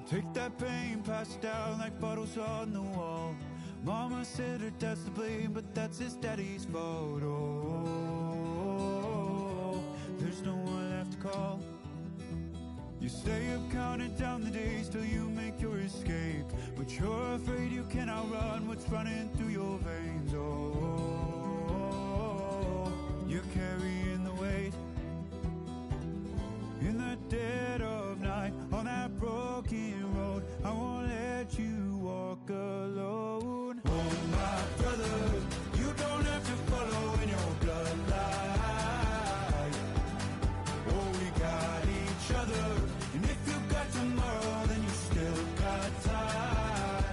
Take that pain, pass it down like bottles on the wall. Mama said her dad's to blame, but that's his daddy's fault. Oh, there's no one left to call. You stay up counting down the days till you make your escape, but you're afraid you can outrun what's running through your veins. Oh, you're carrying the weight in the dead of night on that broken road. I won't let you walk alone. Oh my brother, you don't have to follow in your bloodline. Oh, we got each other, and if you got tomorrow, then you still got time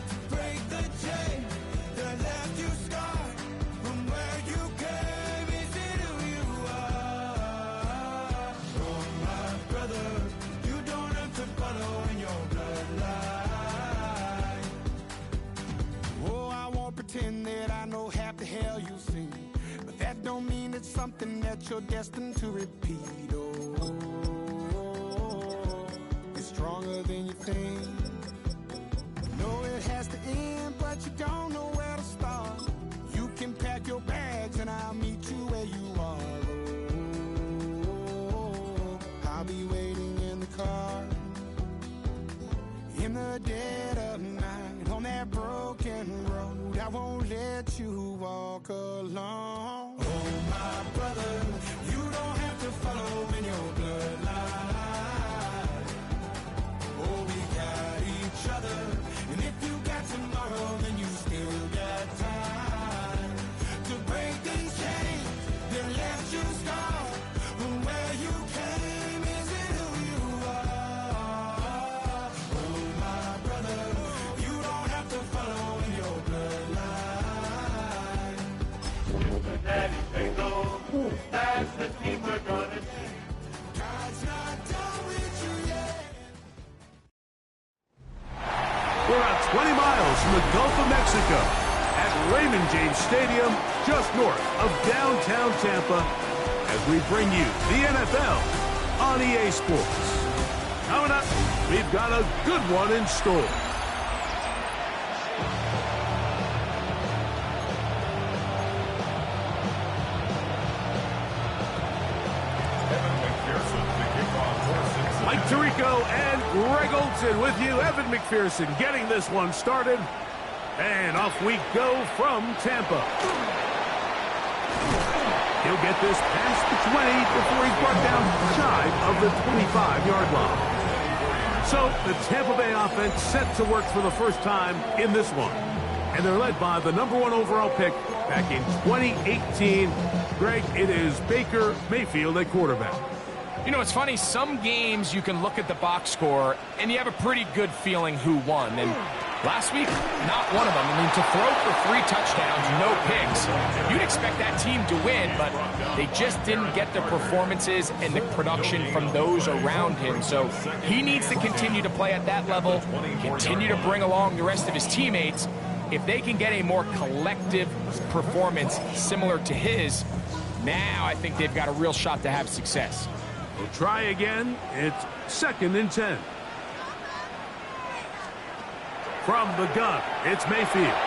to break the chain that left you scarred from where you came. Is it who you are? Oh my brother, you don't have to follow in your bloodline. Oh, I won't pretend that I know half the hell you've seen, but that don't mean it's something that you're destined to repeat. Oh, it's stronger than you think. Know it has to end, but you don't know where to start. You can pack your bags and I'll meet you where you are. Oh, I'll be waiting in the car in the dead of night on that broken road. I won't let you walk alone. Oh my brother, you don't have to follow in your bloodline. Oh, we got each other, and if you got tomorrow, then you still got time to break these chains that left you scarred from where you came. Is it who you are? Oh my brother, you don't have to follow in your bloodline. Daddy, say no. That's the team we're gonna see. God's not done with you yet. We're about 20 miles from the Gulf of Mexico at Raymond James Stadium, just north of downtown Tampa, as we bring you the NFL on EA Sports. Coming up, we've got a good one in store. Mike Tirico and Greg Olson with you. Evan McPherson getting this one started. And off we go from Tampa. He'll get this past the 20 before he's brought down shy of the 25-yard line. So the Tampa Bay offense set to work for the first time in this one. And they're led by the #1 overall pick back in 2018. Greg, it is Baker Mayfield at quarterback. You know, it's funny, some games you can look at the box score and you have a pretty good feeling who won. And last week, not one of them. I mean, to throw for 3 touchdowns, no picks, you'd expect that team to win, but they just didn't get the performances and the production from those around him. So he needs to continue to play at that level, continue to bring along the rest of his teammates. If they can get a more collective performance similar to his, now I think they've got a real shot to have success. We'll try again. It's 2nd and 10. From the gun, it's Mayfield.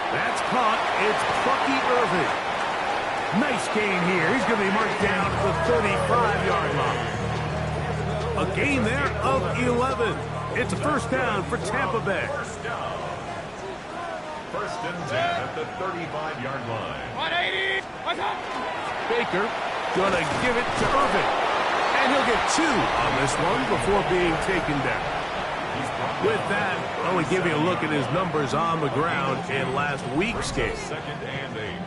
That's caught. It's Bucky Irving. Nice gain here. He's going to be marked down to the 35-yard line. A gain there of 11. It's a first down for Tampa Bay. First and 10 at the 35-yard line. 180. What's up? Baker going to give it to Irving. And he'll get 2 on this one before being taken down. With that, I want to give you a look at his numbers on the ground in last week's game. 2nd and 8.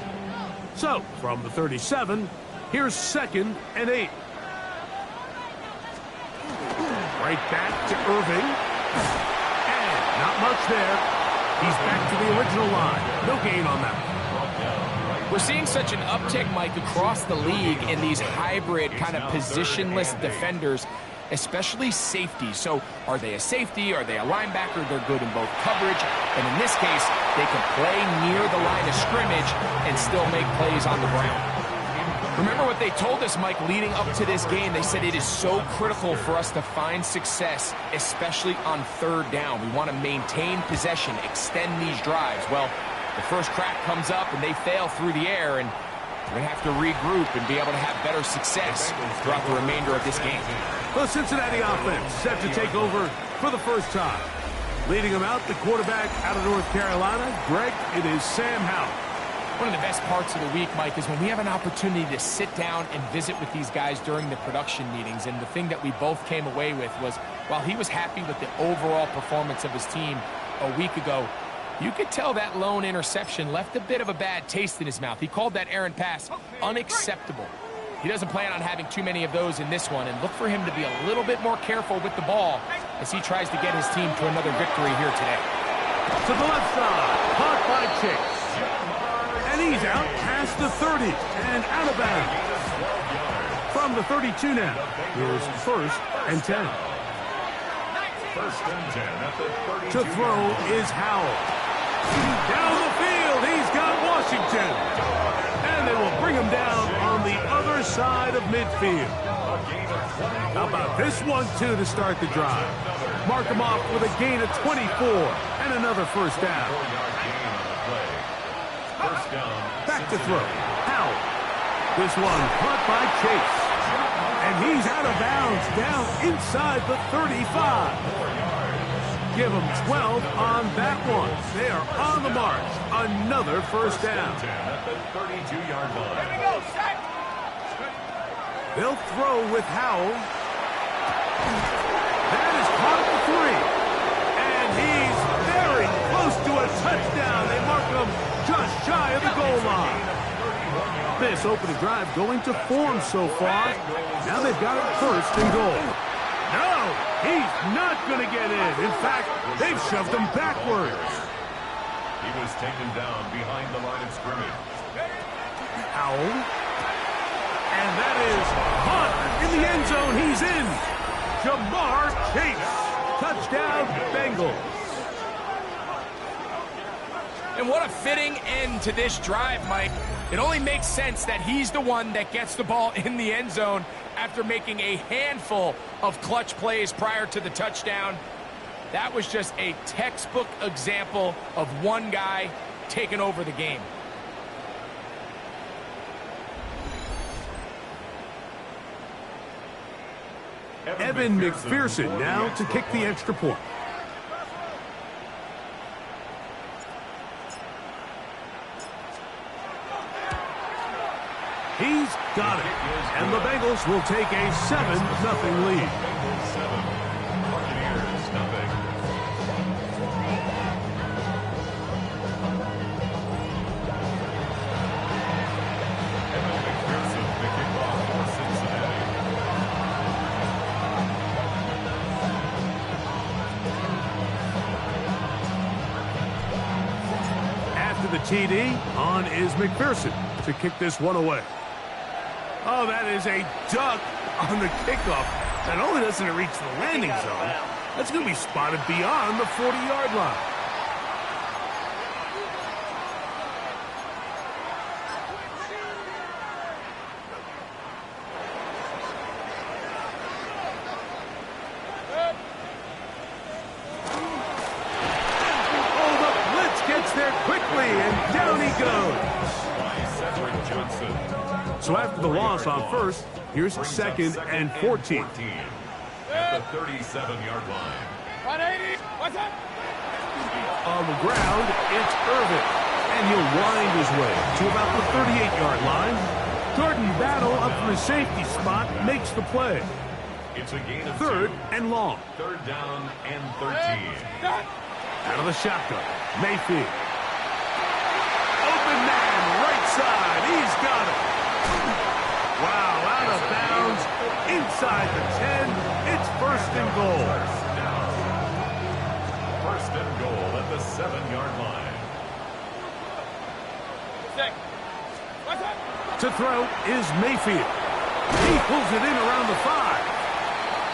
So, from the 37, here's 2nd and 8. Right back to Irving. And not much there. He's back to the original line. No gain on that. We're seeing such an uptick, Mike, across the league in these hybrid kind of positionless defenders, especially safety. So are they a safety? Are they a linebacker? They're good in both coverage. And in this case, they can play near the line of scrimmage and still make plays on the ground. Remember what they told us, Mike, leading up to this game. They said it is so critical for us to find success, especially on 3rd down. We want to maintain possession, extend these drives. Well, the first crack comes up and they fail through the air, and we're going to have to regroup and be able to have better success throughout the remainder of this game. The Cincinnati offense set to take over for the first time. Leading them out, the quarterback out of North Carolina, Greg, it is Sam Howell. One of the best parts of the week, Mike, is when we have an opportunity to sit down and visit with these guys during the production meetings. And the thing that we both came away with was, while he was happy with the overall performance of his team a week ago, you could tell that lone interception left a bit of a bad taste in his mouth. He called that errant pass unacceptable. He doesn't plan on having too many of those in this one, and look for him to be a little bit more careful with the ball as he tries to get his team to another victory here today. To the left side, caught by Chase. And he's out past the 30 and out of bounds. From the 32 now, here's 1st and 10. 1st and 10 at the 32. To throw is Howell. Down the field, he's got Washington. And they will bring him down on the other side of midfield. How about this 1-2 to start the drive? Mark him off with a gain of 24 and another 1st down. Back to throw. Howell. This one caught by Chase. And he's out of bounds down inside the 35. Give him 12 on that one. They are on the march. Another 1st down. At the 32-yard line. Here we go, set. They'll throw with Howell. That is caught at the 3. And he's very close to a touchdown. They mark him just shy of the goal line. This opening drive going to form so far. Now they've got it 1st and goal. No, he's not going to get in. In fact, they've shoved him backwards. He was taken down behind the line of scrimmage. Howell. And that is caught in the end zone. He's in. Jamar Chase. Touchdown, Bengals. And what a fitting end to this drive, Mike. It only makes sense that he's the one that gets the ball in the end zone after making a handful of clutch plays prior to the touchdown. That was just a textbook example of one guy taking over the game. Evan McPherson now to kick the extra point. He's got it. And the Bengals will take a 7-0 lead. 7. Buccaneers, nothing. Evan McPherson, the kickoff for Cincinnati. After the TD, on is McPherson to kick this one away. Oh, that is a duck on the kickoff. Not only doesn't it reach the landing zone, that's going to be spotted beyond the 40-yard line. Oh, the blitz gets there quickly, and down he goes. So after the loss on 1st, here's 2nd and 14. At the 37-yard line. 180. What's up? On the ground, it's Irving. And he'll wind his way to about the 38-yard line. Jordan Battle up for his safety spot, makes the play. It's a gain of 3rd 2. and long. 3rd down and 13. Out of the shotgun, Mayfield. Open man, right inside. He's got it. Wow, out of bounds. Inside the 10. It's first and goal. First and goal at the 7-yard line. To throw is Mayfield. He pulls it in around the 5.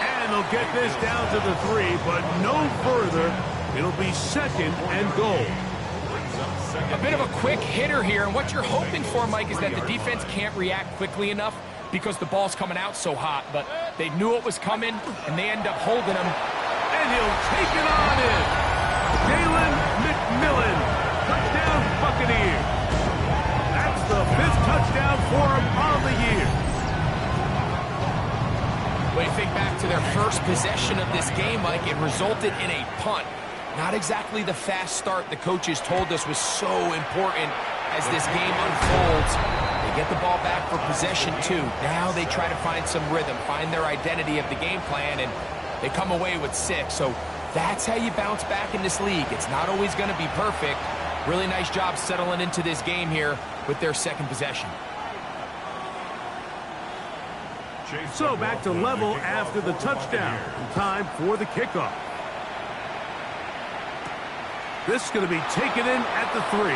And they'll get this down to the 3, but no further. It'll be second and goal. A bit of a quick hitter here, and what you're hoping for, Mike, is that the defense can't react quickly enough because the ball's coming out so hot, but they knew it was coming, and they end up holding him. And he'll take it on in. Jalen McMillan, touchdown Buccaneers. That's the 5th touchdown for him on the year. When you think back to their first possession of this game, Mike, it resulted in a punt. Not exactly the fast start the coaches told us was so important as this game unfolds. They get the ball back for possession 2. Now they try to find some rhythm, find their identity of the game plan, and they come away with 6. So that's how you bounce back in this league. It's not always going to be perfect. Really nice job settling into this game here with their second possession. So back to level after the touchdown. Time for the kickoff. This is going to be taken in at the 3.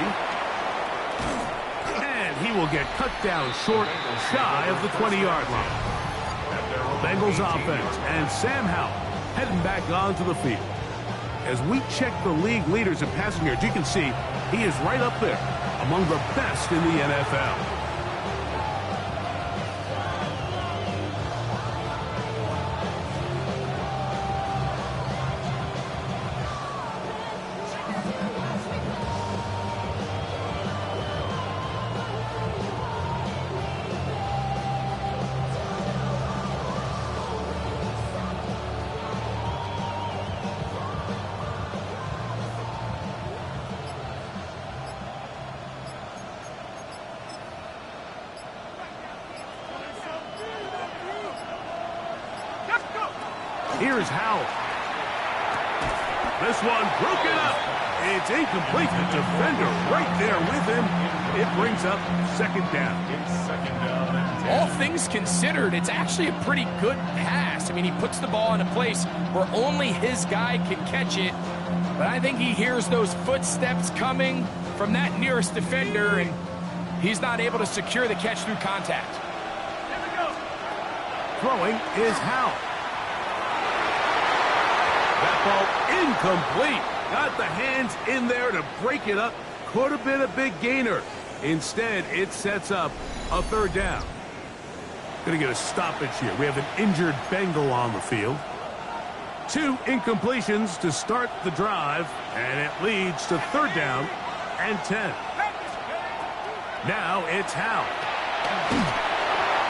And he will get cut down short, shy of the 20-yard line. Bengals offense and Sam Howell heading back onto the field. As we check the league leaders in passing yards, you can see he is right up there among the best in the NFL. Here's Howell. This one broken up. It's incomplete. The defender right there with him. It brings up second down. All things considered, it's actually a pretty good pass. I mean, he puts the ball in a place where only his guy can catch it. But I think he hears those footsteps coming from that nearest defender, and he's not able to secure the catch through contact. Throwing is Howell. That ball incomplete. Got the hands in there to break it up. Could have been a big gainer. Instead, it sets up a third down. Going to get a stoppage here. We have an injured Bengal on the field. 2 incompletions to start the drive, and it leads to third down and 10. Now it's Howell.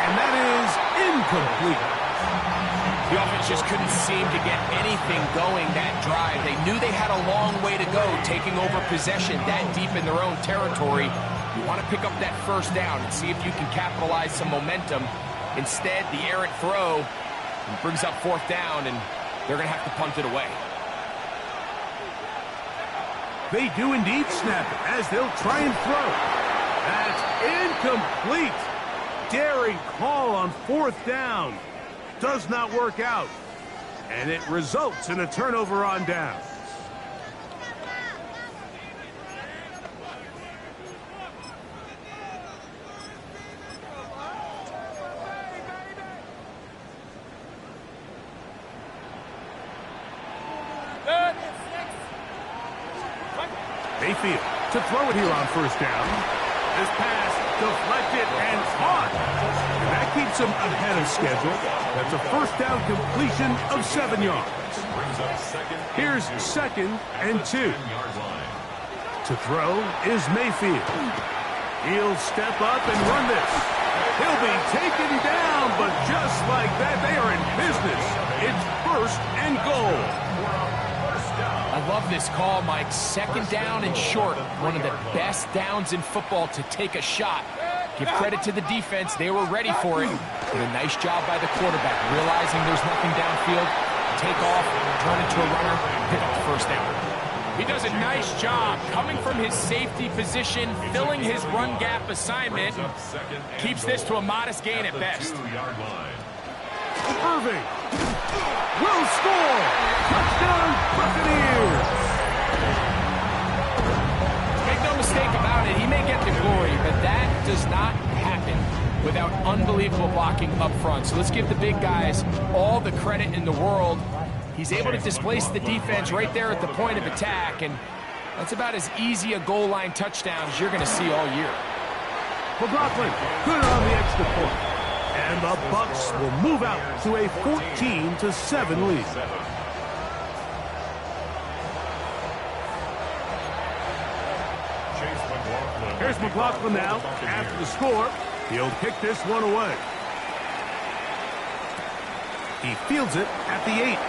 And that is incomplete. The offense just couldn't seem to get anything going that drive. They knew they had a long way to go taking over possession that deep in their own territory. You want to pick up that first down and see if you can capitalize some momentum. Instead, the errant throw brings up fourth down, and they're going to have to punt it away. They do indeed snap it as they'll try and throw. That's incomplete. Daring call on fourth down. Does not work out. And it results in a turnover on down. Mayfield to throw it here on first down. This pass deflected and caught. And that keeps him ahead of schedule. That's a first down completion of 7 yards. Here's second and 2. To throw is Mayfield. He'll step up and run this. He'll be taken down, but just like that, they are in business. It's first and goal. I love this call, Mike. Second down and short. One of the best downs in football to take a shot. Give credit to the defense. They were ready for it. Did a nice job by the quarterback, realizing there's nothing downfield. Take off, turn into a runner, pick up the first down. He does a nice job coming from his safety position, filling his run gap assignment. Keeps this to a modest gain at best. Irving will score. Touchdown, Buccaneers. Make no mistake about it, he may get the glory, but that does not happen without unbelievable blocking up front. So let's give the big guys all the credit in the world. He's able to displace the defense right there at the point of attack, and that's about as easy a goal line touchdown as you're going to see all year. McLaughlin, good on the extra point. And the Bucs will move out to a 14-7 lead. Here's McLaughlin now. After the score, he'll kick this one away. He fields it at the 8.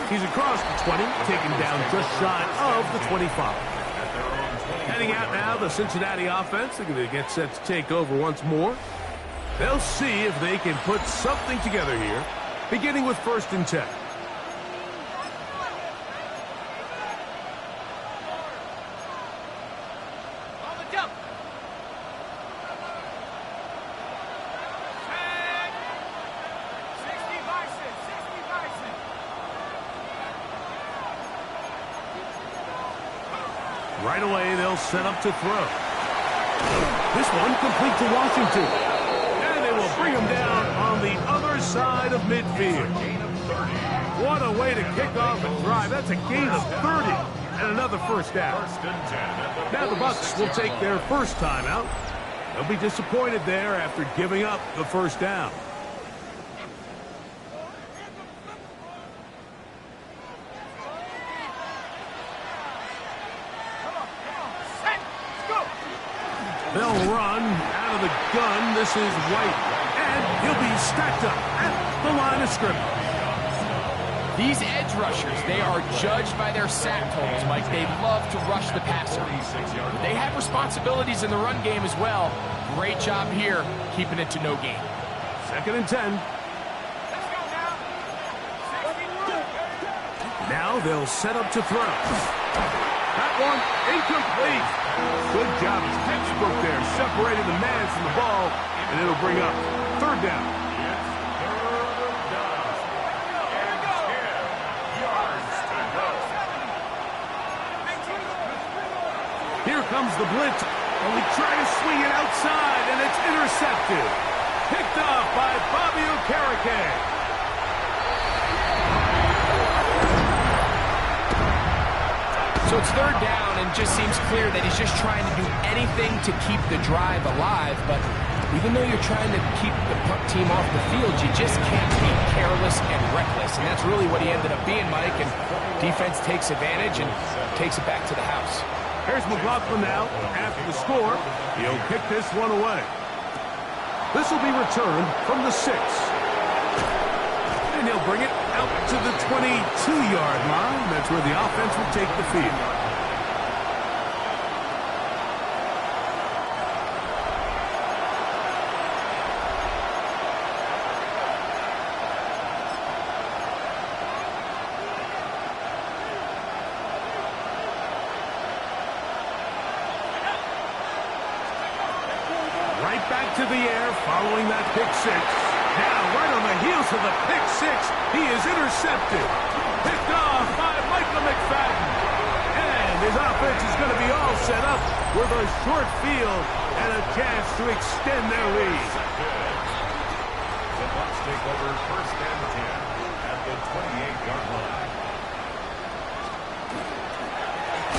He's across the 20, taken down just shy of the 25. Heading out now, the Cincinnati offense. They're going to get set to take over once more. They'll see if they can put something together here, beginning with 1st and 10. Right away, they'll set up to throw. This one complete to Washington. And they will bring him down on the other side of midfield. What a way to kick off a drive. That's a gain of 30 and another first down. Now the Bucs will take their first time out. They'll be disappointed there after giving up the first down. They'll run out of the gun. This is White. And he'll be stacked up at the line of scrimmage. These edge rushers, they are judged by their sack totals, Mike. They love to rush the passer. They have responsibilities in the run game as well. Great job here, keeping it to no gain. 2nd and 10. Now they'll set up to throw. That one incomplete. Good job. It's textbook there, separating the man from the ball, and it'll bring up 3rd down. Here comes the blitz. And we try to swing it outside, and it's intercepted. Picked off by Bobby Okereke. So it's 3rd down, and just seems clear that he's just trying to do anything to keep the drive alive. But even though you're trying to keep the team off the field, you just can't be careless and reckless. And that's really what he ended up being, Mike. And defense takes advantage and takes it back to the house. Here's McLaughlin now. After the score, he'll kick this one away. This will be returned from the 6. And he'll bring it out to the 22-yard line. That's where the offense will take the field. Right back to the air following that pick 6. Now, right on the heels of the pick 6, he is intercepted. Picked off by Michael McFadden. And his offense is going to be all set up with a short field and a chance to extend their lead. The Bucs take over 1st and 10 at the 28-yard line.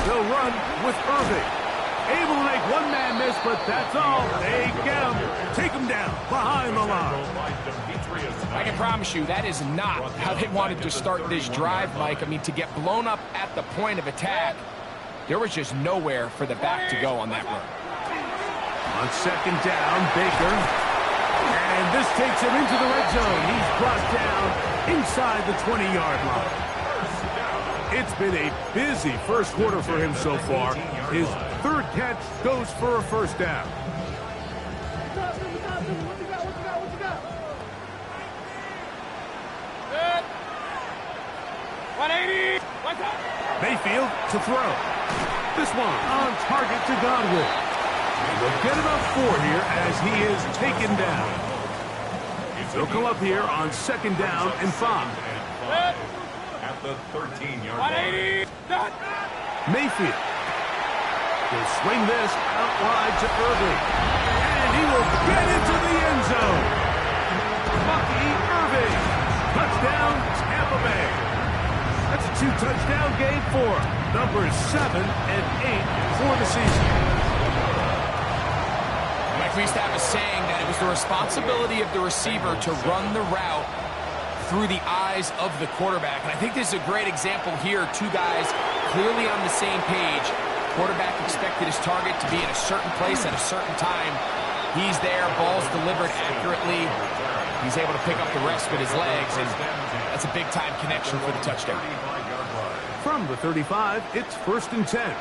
They'll run with Irving. Able to make one man miss, but that's all. They get him. Take him down behind the line. I can promise you that is not how they wanted to start this drive, Mike. I mean, to get blown up at the point of attack, there was just nowhere for the back to go on that run. On 2nd down, Baker. And this takes him into the red zone. He's brought down inside the 20-yard line. It's been a busy first quarter for him so far. His 3rd catch goes for a first down. Good. 180. What's up? Mayfield to throw. This one on target to Godwin. And we'll get about 4 here as he is taken down. They'll come up here on 2nd down and 5. At the 13-yard line. Mayfield will swing this out wide to Irving. And he will get into the end zone. Bucky Irving. Touchdown, Tampa Bay. That's a 2-touchdown game for numbers 7 and 8 for the season. Mike, we used to have a saying that it was the responsibility of the receiver to run the route through the eyes of the quarterback. And I think this is a great example here. 2 guys clearly on the same page. Quarterback expected his target to be in a certain place at a certain time. He's there, ball's delivered accurately. He's able to pick up the rest with his legs, and that's a big-time connection for the touchdown. From the 35, it's 1st and 10.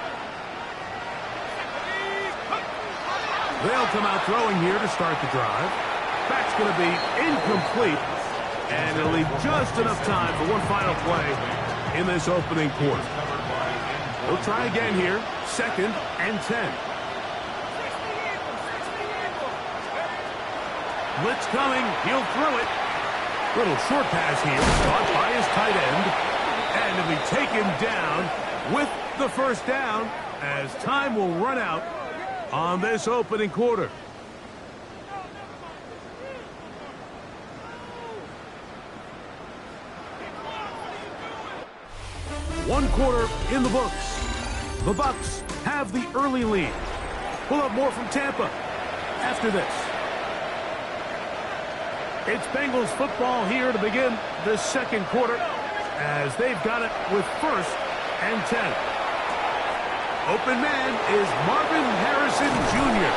They'll come out throwing here to start the drive. That's going to be incomplete, and it'll leave just enough time for one final play in this opening quarter. We'll try again here, 2nd and 10. Blitz coming, he'll throw it. Little short pass here, caught by his tight end. And he'll be taken down with the 1st down as time will run out on this opening quarter. One quarter in the books. The Bucs have the early lead. We'll have more from Tampa after this. It's Bengals football here to begin the 2nd quarter as they've got it with 1st and 10. Open man is Marvin Harrison Jr.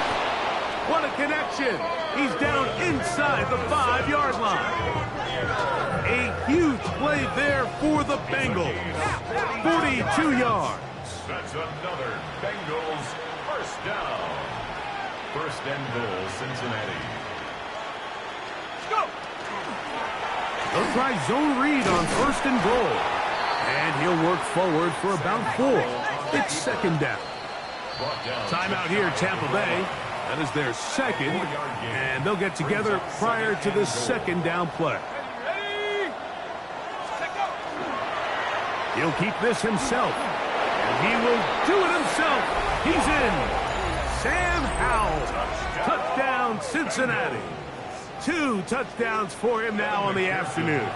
What a connection. He's down inside the 5-yard line. A huge play there for the Bengals. 42 yards. That's another Bengals 1st down. 1st and goal, Cincinnati. They'll try zone read on 1st and goal. And he'll work forward for about 4. It's 2nd down. Timeout here, Tampa Bay. That is their 2nd. And they'll get together prior to the 2nd down play. He'll keep this himself. And he will do it himself. He's in. Sam Howell. Touchdown, Cincinnati. 2 touchdowns for him now on the afternoon.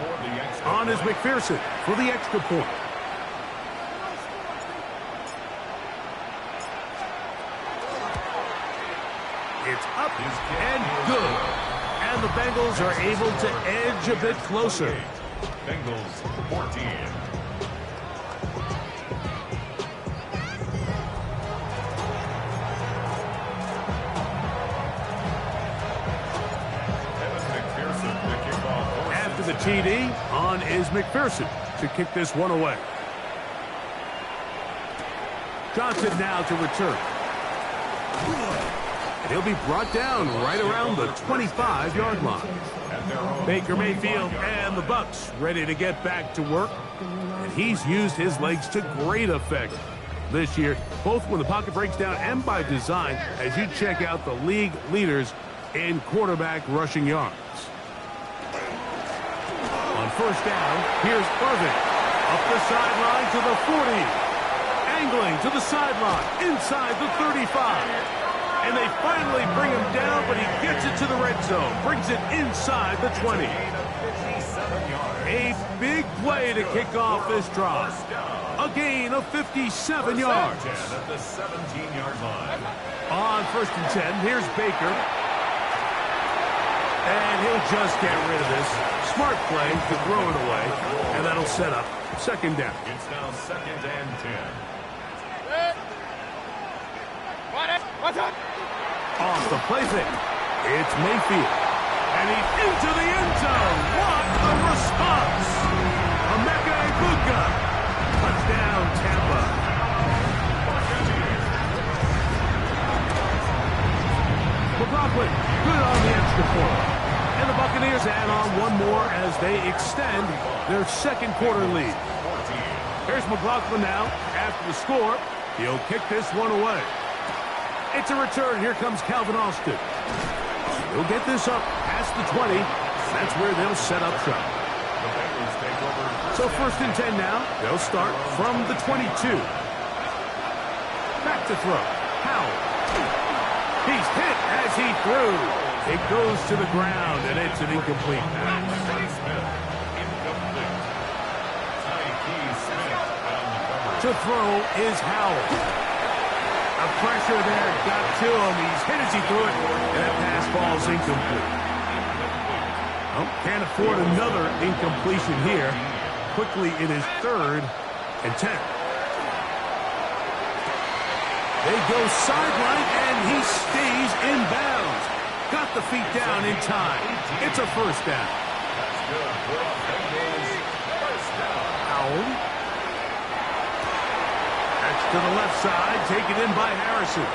On is McPherson for the extra point. It's up and good. And the Bengals are able to edge a bit closer. Bengals 14. The TD, on is McPherson to kick this one away. Johnson now to return. And he'll be brought down right around the 25-yard line. Baker Mayfield and the Bucs ready to get back to work. And he's used his legs to great effect this year, both when the pocket breaks down and by design, as you check out the league leaders in quarterback rushing yards. On 1st down, here's Irving. Up the sideline to the 40. Angling to the sideline, inside the 35. And they finally bring him down, but he gets it to the red zone. Brings it inside the 20. A big play to kick off this drive. A gain of 57 yards. At the 17-yard line. On 1st and 10, here's Baker. And he'll just get rid of this. Smart play to throw it away. And that'll set up 2nd down. It's now 2nd and 10. Off the play fake. It's Mayfield. And he's into the end zone. What a response. Emeka Egbuka. Touchdown, Tampa. McLaughlin, good on the extra point. And the Buccaneers add on one more as they extend their 2nd quarter lead. Here's McLaughlin now. After the score, he'll kick this one away. It's a return. Here comes Calvin Austin. He'll get this up past the 20. That's where they'll set up shop. So 1st and 10 now. They'll start from the 22. Back to throw. Howell. He's hit as he threw. It goes to the ground, and it's an incomplete pass. To throw is Howell. A pressure there got to him. He's hit as he threw it, and that pass falls incomplete. Oh, can't afford another incompletion here. Quickly, it is 3rd and 10. They go sideline, and he stays in bounds. Got the feet down in time. It's a 1st down. Howell. That's to the left side, taken in by Harrison.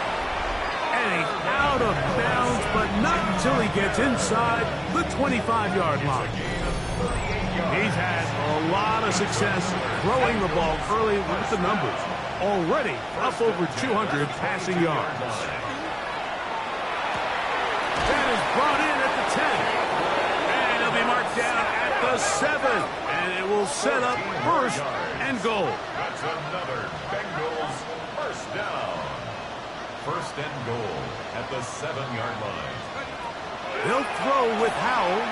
And he's out of bounds, but not until he gets inside the 25-yard line. He's had a lot of success throwing the ball early with the numbers. Already up over 200 passing yards. That is brought in at the 10. And he'll be marked down at the 7. And it will set up 1st and goal. That's another Bengals 1st down. 1st and goal at the 7-yard line. They'll throw with Howell.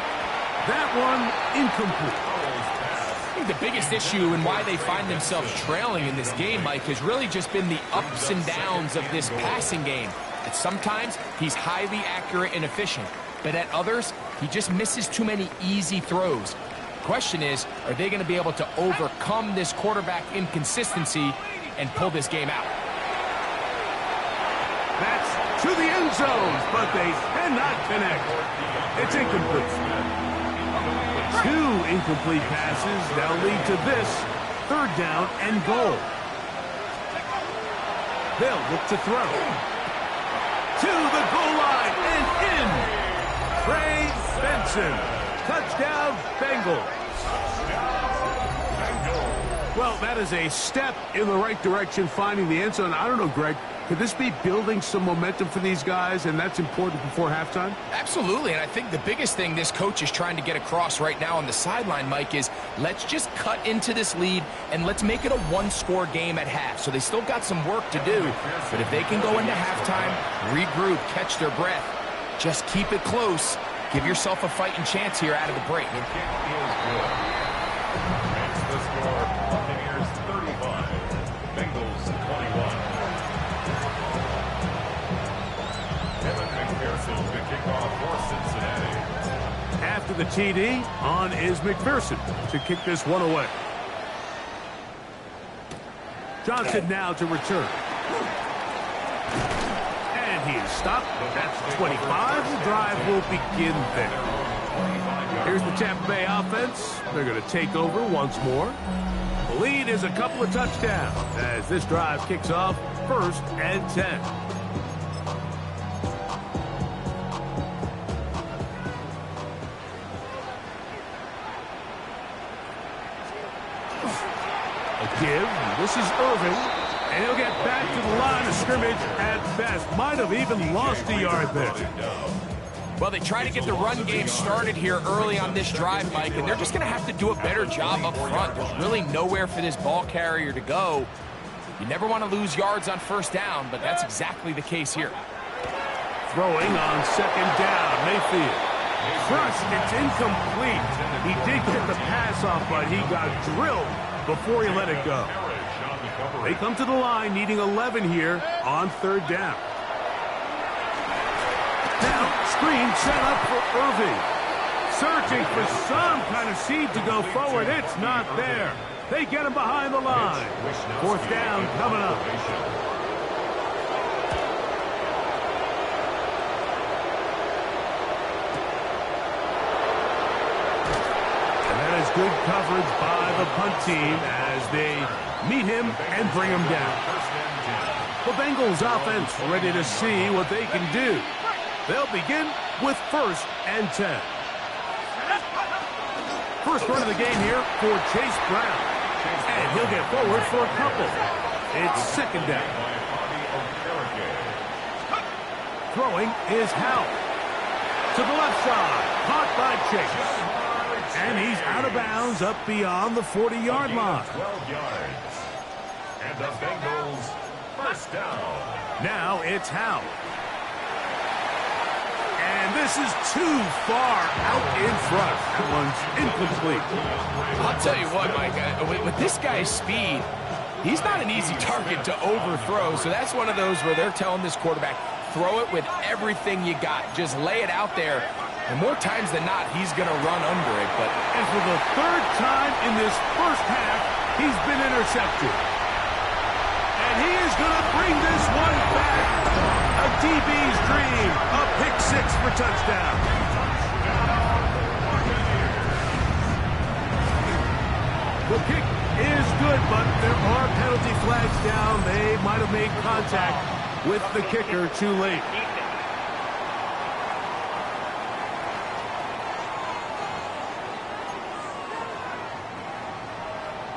That one incomplete. I think the biggest issue and why they find themselves trailing in this game, Mike, has really just been the ups and downs of this passing game. At sometimes, he's highly accurate and efficient, but at others, he just misses too many easy throws. The question is, are they going to be able to overcome this quarterback inconsistency and pull this game out? That's to the end zone, but they cannot connect. It's incomplete. 2 incomplete passes now lead to this 3rd down and goal. They'll look to throw. To the goal line and in. Trey Benson. Touchdown, Bengals. Well, that is a step in the right direction, finding the end zone. I don't know, Greg. Could this be building some momentum for these guys, and that's important before halftime? Absolutely, and I think the biggest thing this coach is trying to get across right now on the sideline, Mike, is let's just cut into this lead and let's make it a 1-score game at half. So they still got some work to do, but if they can go into halftime, regroup, catch their breath, just keep it close, give yourself a fighting chance here out of the break. The kick is good. Makes the score Buccaneers 35, Bengals 21. The kickoff for Cincinnati. After the TD, on is McPherson to kick this one away. Johnson now to return. And he is stopped. That's 25. The drive will begin there. Here's the Tampa Bay offense. They're going to take over once more. The lead is a couple of touchdowns as this drive kicks off 1st and 10. Give. This is Irving, and he'll get back to the line of scrimmage at best. Might have even lost a yard there. Well, they try to get the run game started here early on this drive, Mike, and they're just going to have to do a better job up front. There's really nowhere for this ball carrier to go. You never want to lose yards on 1st down, but that's exactly the case here. Throwing on 2nd down, Mayfield. Crushed, it's incomplete. He did get the pass off, but he got drilled before he let it go. They come to the line needing 11 here on 3rd down. Now, screen set up for Irving. Searching for some kind of seed to go forward. It's not there. They get him behind the line. 4th down coming up. Good coverage by the punt team as they meet him and bring him down. The Bengals offense ready to see what they can do. They'll begin with 1st and 10. First run of the game here for Chase Brown. And he'll get forward for a couple. It's second down. Throwing is Howe. To the left side. Caught by Chase. And he's out of bounds up beyond the 40-yard line. 12 yards. And the Bengals first down. Now it's Howe. And this is too far out in front. That one's incomplete. I'll tell you what, Mike, with this guy's speed, he's not an easy target to overthrow. So that's one of those where they're telling this quarterback, throw it with everything you got. Just lay it out there. And more times than not, he's going to run under it. And for the third time in this first half, he's been intercepted. And he is going to bring this one back. A DB's dream. A pick six for touchdown. The kick is good, but there are penalty flags down. They might have made contact with the kicker too late.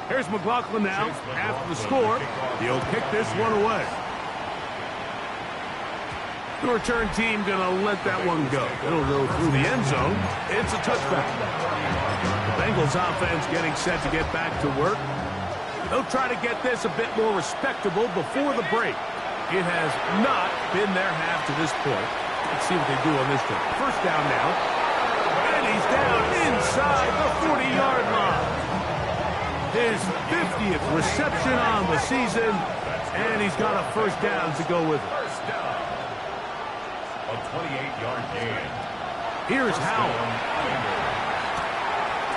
Here's McLaughlin now. After the score, he'll kick this one away. The return team going to let that one go. It'll go through the end zone. It's a touchback. The Bengals offense getting set to get back to work. They'll try to get this a bit more respectable before the break. It has not been their half to this point. Let's see what they do on this one. First down now. And he's down inside the 40-yard line. His 50th reception on the season, and he's got a first down to go with it. First down. A 28-yard gain. Here's Howell.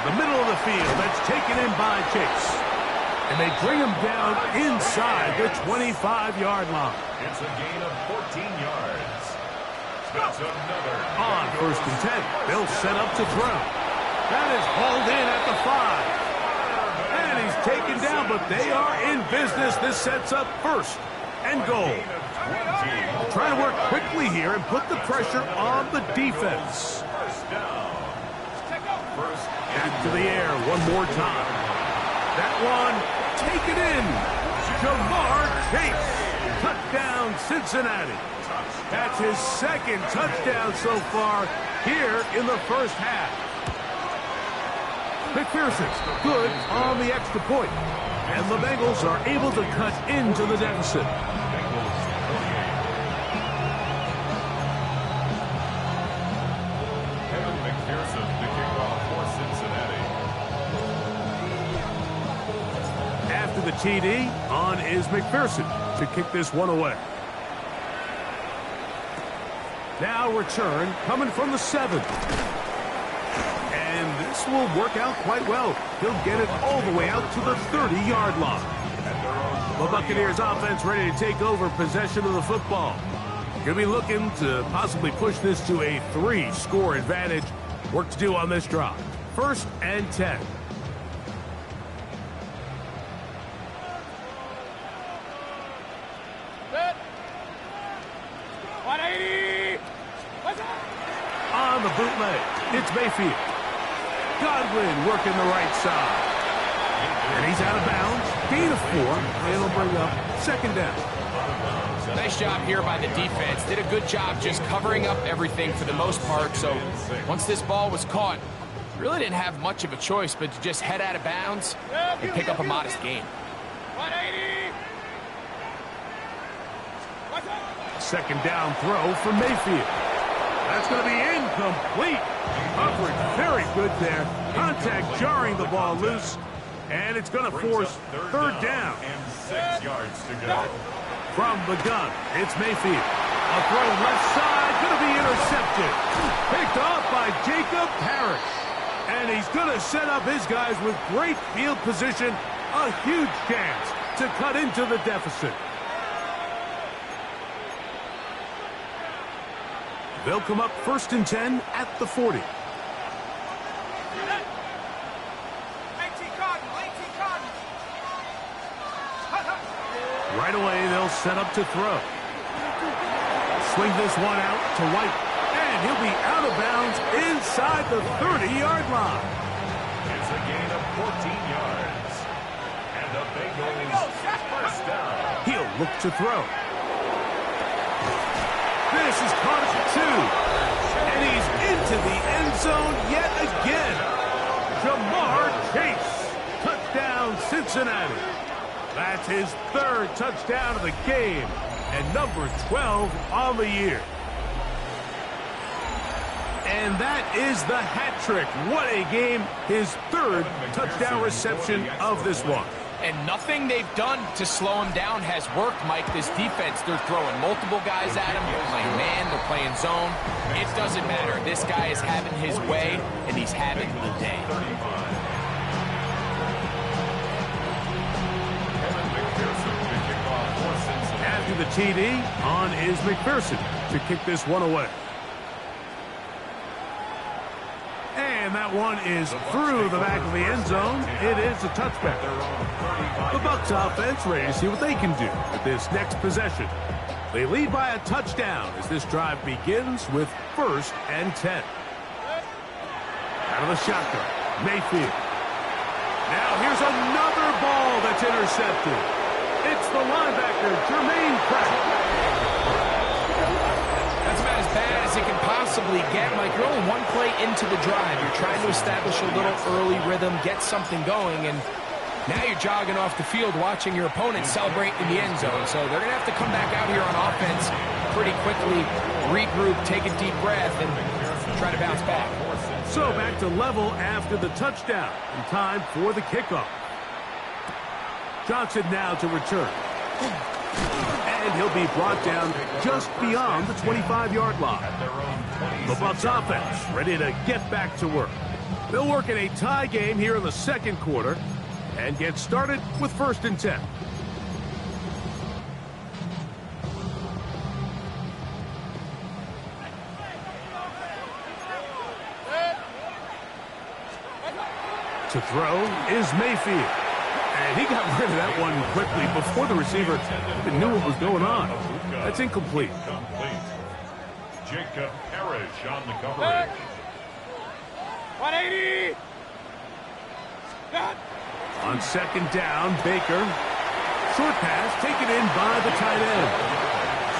The middle of the field, that's taken in by Chase. And they bring him down inside the 25-yard line. It's a gain of 14 yards. That's another. On first and 10, they'll set up to throw. That is hauled in at the 5. And he's taken down, but they are in business. This sets up first and goal. Trying to work quickly here and put the pressure on the defense. First down. Back to the air one more time. That one taken in. Jamar Chase. Touchdown, Cincinnati. That's his second touchdown so far here in the first half. McPherson, good on the extra point. And the Bengals are able to cut into the deficit. Kevin McPherson to kick off for Cincinnati. After the TD, on is McPherson to kick this one away. Now return coming from the 7. And this will work out quite well. He'll get it all the way out to the 30-yard line. The Buccaneers offense ready to take over possession of the football. Going to be looking to possibly push this to a 3-score advantage. Work to do on this drive. First and 10. On the bootleg, it's Mayfield. Godwin working the right side. And he's out of bounds. Gain of 4. And it'll bring up second down. Nice job here by the defense. Did a good job just covering up everything for the most part. So once this ball was caught, really didn't have much of a choice but to just head out of bounds and pick up a modest gain. Second down throw for Mayfield. That's going to be incomplete. Coverage very good there. Contact jarring the ball loose. And it's going to force third down. And 6 yards to go. From the gun, it's Mayfield. A throw left side, going to be intercepted. Picked off by Jacob Parrish. And he's going to set up his guys with great field position. A huge chance to cut into the deficit. They'll come up first and 10 at the 40. Right away, they'll set up to throw. Swing this one out to White. And he'll be out of bounds inside the 30-yard line. It's a gain of 14 yards. And the Bengals first down. He'll look to throw. This is caught at the 2. And he's into the end zone yet again. Jamar Chase. Touchdown, Cincinnati. That's his 3rd touchdown of the game. And number 12 on the year. And that is the hat trick. What a game. His 3rd touchdown reception of this one. And nothing they've done to slow him down has worked, Mike. This defense, they're throwing multiple guys at him. They're playing man, they're playing zone. It doesn't matter. This guy is having his way, and he's having the day. After the TD, on is McPherson to kick this one away. And that one is through the back of the end zone. It is a touchback. The Bucs offense ready to see what they can do with this next possession. They lead by a touchdown as this drive begins with 1st and 10. Out of the shotgun, Mayfield. Now here's another ball that's intercepted. It's the linebacker, Jermaine Pratt. That's about as bad as it can possibly get, Mike. You're only one play into the drive. You're trying to establish a little early rhythm, get something going, and now you're jogging off the field watching your opponent celebrate in the end zone. So they're going to have to come back out here on offense pretty quickly, regroup, take a deep breath, and try to bounce back. So back to level after the touchdown, and time for the kickoff. Johnson now to return. And he'll be brought down just beyond the 25-yard line. The Bucs offense ready to get back to work. They'll work in a tie game here in the 2nd quarter and get started with 1st and 10. To throw is Mayfield. And he got rid of that one quickly before the receiver even knew what was going on. That's incomplete. Jacob Parrish on the coverage. 180. On 2nd down, Baker. Short pass taken in by the tight end.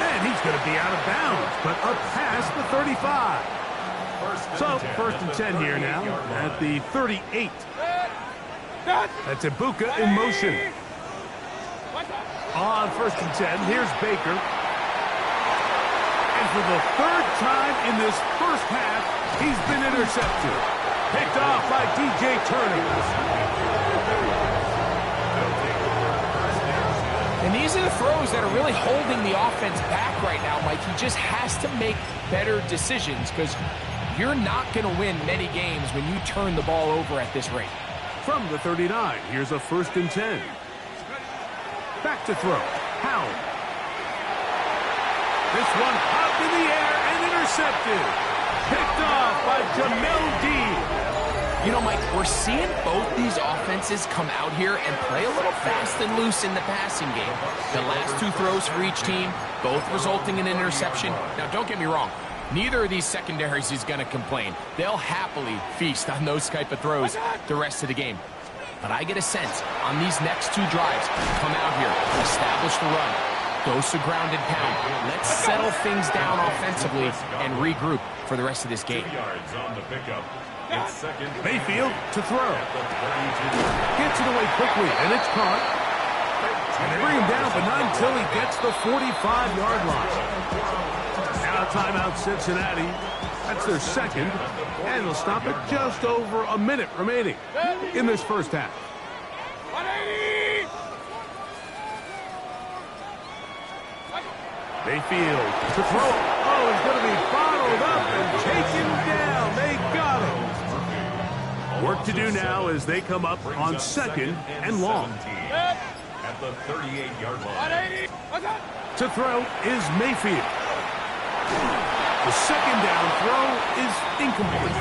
And he's going to be out of bounds, but up past the 35. So 1st and 10 here now at the 38. That's Ibuka in motion. On 1st and 10, here's Baker. And for the 3rd time in this 1st half, he's been intercepted. Picked off by DJ Turner. And these are the throws that are really holding the offense back right now, Mike. He just has to make better decisions because you're not going to win many games when you turn the ball over at this rate. From the 39, here's a 1st and 10. Back to throw. Howell. This one popped in the air and intercepted. Picked off by Jamel Dean. You know, Mike, we're seeing both these offenses come out here and play a little fast and loose in the passing game. The last 2 throws for each team, both resulting in an interception. Now, don't get me wrong. Neither of these secondaries is going to complain. They'll happily feast on those type of throws the rest of the game. But I get a sense on these next 2 drives, come out here, establish the run, dose of ground and pound. Let's settle things down offensively and regroup for the rest of this game. 2 yards on the pickup. It's 2nd. Mayfield to throw. Gets it away quickly, and it's caught. And they bring him down, but not until he gets the 45-yard line. Now timeout Cincinnati. That's their 2nd, and they'll stop it just over a minute remaining in this 1st half. 180. Mayfield to throw. Oh, he's going to be bottled up and taken down. They got him. Work to do now as they come up on 2nd and long. At the 38-yard line. 180. To throw is Mayfield. The 2nd down throw is incomplete.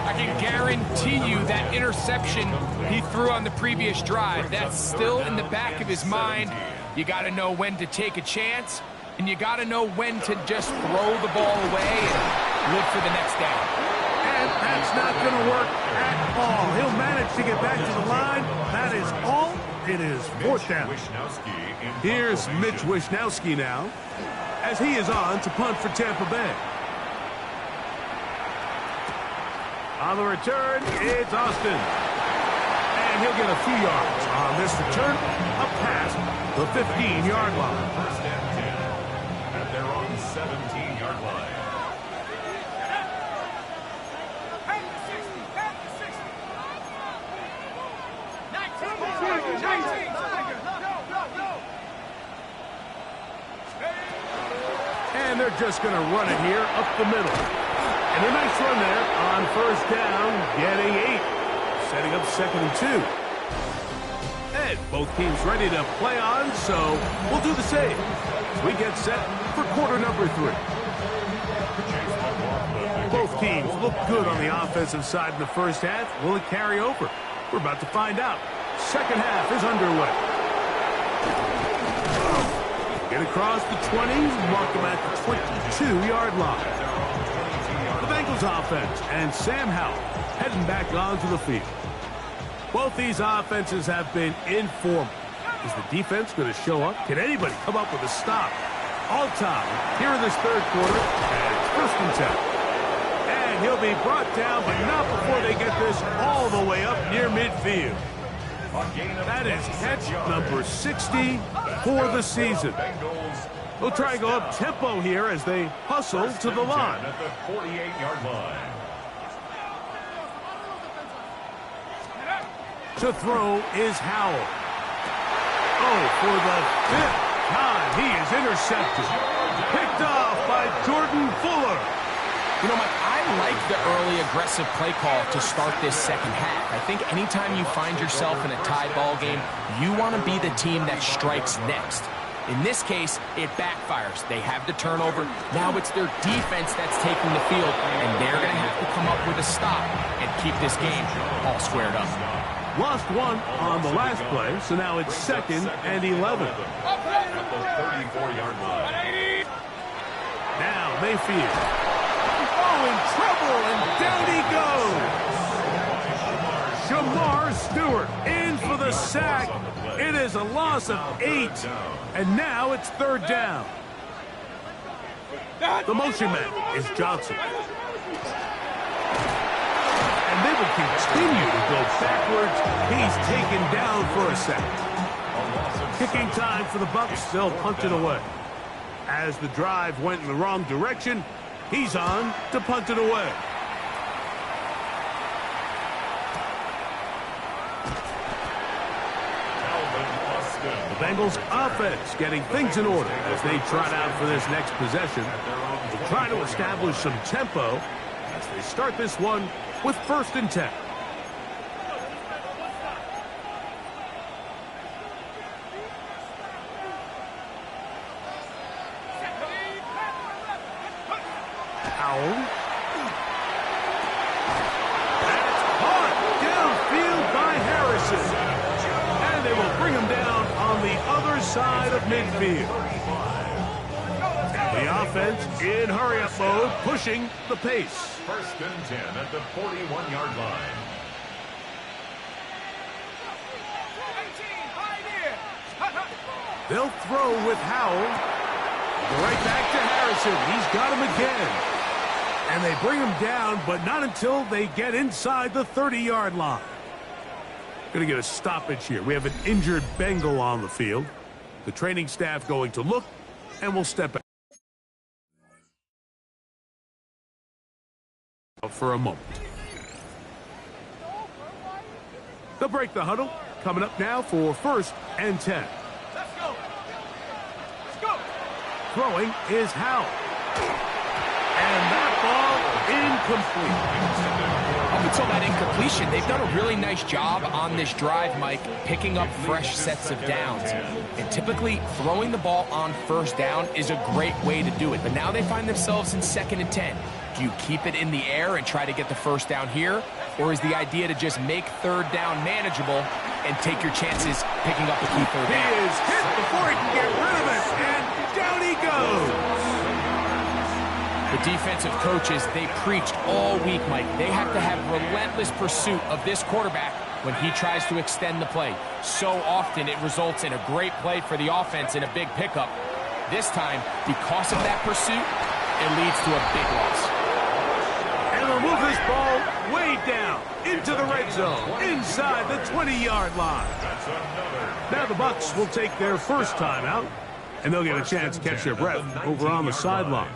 I can guarantee you that interception he threw on the previous drive, that's still in the back of his mind. You got to know when to take a chance, and you got to know when to just throw the ball away and live for the next down. And that's not going to work at all. He'll manage to get back to the line. That is all It is fourth down. Here's Mitch Wishnowski now, as he is on to punt for Tampa Bay. On the return, it's Austin. And he'll get a few yards on this return, up past the 15-yard line. First and 10 at their own 17-yard line. And they're just going to run it here up the middle. And a nice run there on first down, getting 8. Setting up 2nd and 2. And both teams ready to play on, so we'll do the same. We get set for quarter number 3. Both teams look good on the offensive side in the first half. Will it carry over? We're about to find out. Second half is underway. Get across the 20, mark them at the 22-yard line. The Bengals offense and Sam Howell heading back onto the field. Both these offenses have been informal. Is the defense going to show up? Can anybody come up with a stop? All time here in this third quarter, and it's 1st and 10. And he'll be brought down, but not before they get this all the way up near midfield. That is catch number 60 for the season. They'll try and go up tempo here as they hustle to the line. At the 48-yard line. To throw is Howell. Oh, for the 5th time, he is intercepted. Picked off by Jordan Fuller. You know, Mike, I like the early aggressive play call to start this second half. I think anytime you find yourself in a tie ball game, you want to be the team that strikes next. In this case, it backfires. They have the turnover. Now it's their defense that's taking the field, and they're going to have to come up with a stop and keep this game all squared up. Lost one on the last play, so now it's 2nd and 11. At the 34-yard line. Now Mayfield. Oh, in trouble, and down he goes. Shamar Stewart in for the sack. It is a loss of 8, and now it's 3rd down. The motion man is Johnson. And they will continue to go backwards. He's taken down for a sack. Kicking time for the Bucs. They'll punt it away. As the drive went in the wrong direction, he's on to punt it away. The Bengals offense getting things in order as they trot out for this next possession. They'll try to establish some tempo as they start this one with 1st and 10. Howell. That's caught downfield by Harrison. And they will bring him down on the other side of midfield. And the offense in hurry-up mode, pushing the pace. 1st and 10 at the 41-yard line. They'll throw with Howell. Go right back to Harrison. He's got him again. And they bring him down, but not until they get inside the 30-yard line. Going to get a stoppage here. We have an injured Bengal on the field. The training staff going to look, and we'll step out for a moment. They'll break the huddle. Coming up now for 1st and 10. Let's go. Let's go. Throwing is Howell. And that ball incomplete. Up until that incompletion, they've done a really nice job on this drive, Mike, picking up fresh sets of downs. And typically, throwing the ball on 1st down is a great way to do it. But now they find themselves in 2nd and 10. Do you keep it in the air and try to get the 1st down here? Or is the idea to just make 3rd down manageable and take your chances picking up a key 3rd down? He is hit before he can get rid of it, and down he goes. The defensive coaches, they preached all week, Mike. They have to have relentless pursuit of this quarterback when he tries to extend the play. So often it results in a great play for the offense and a big pickup. This time, because of that pursuit, it leads to a big loss. And they'll move this ball way down into the red zone, inside the 20-yard line. Now the Bucs will take their first timeout, and they'll get a chance to catch their breath over on the sideline.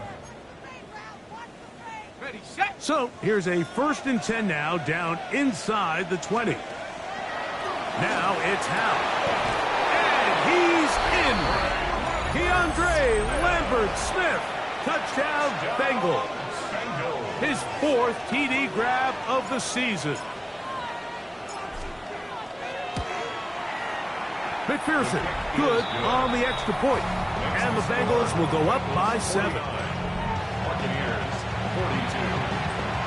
So here's a 1st and 10 now, down inside the 20. Now it's Howe. And he's in. Keandre Lambert-Smith. Touchdown, Bengals. His 4th TD grab of the season. McPherson, good on the extra point. And the Bengals will go up by 7. Buccaneers, 42.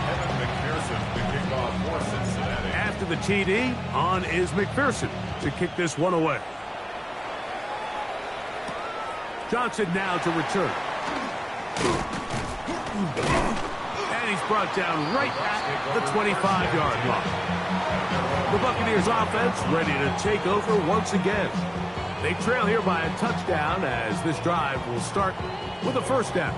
Evan McPherson, the kickoff for Cincinnati. After the TD, on is McPherson to kick this one away. Johnson now to return. And he's brought down right at the 25-yard line. The Buccaneers offense ready to take over once again. They trail here by a touchdown as this drive will start with a 1st down.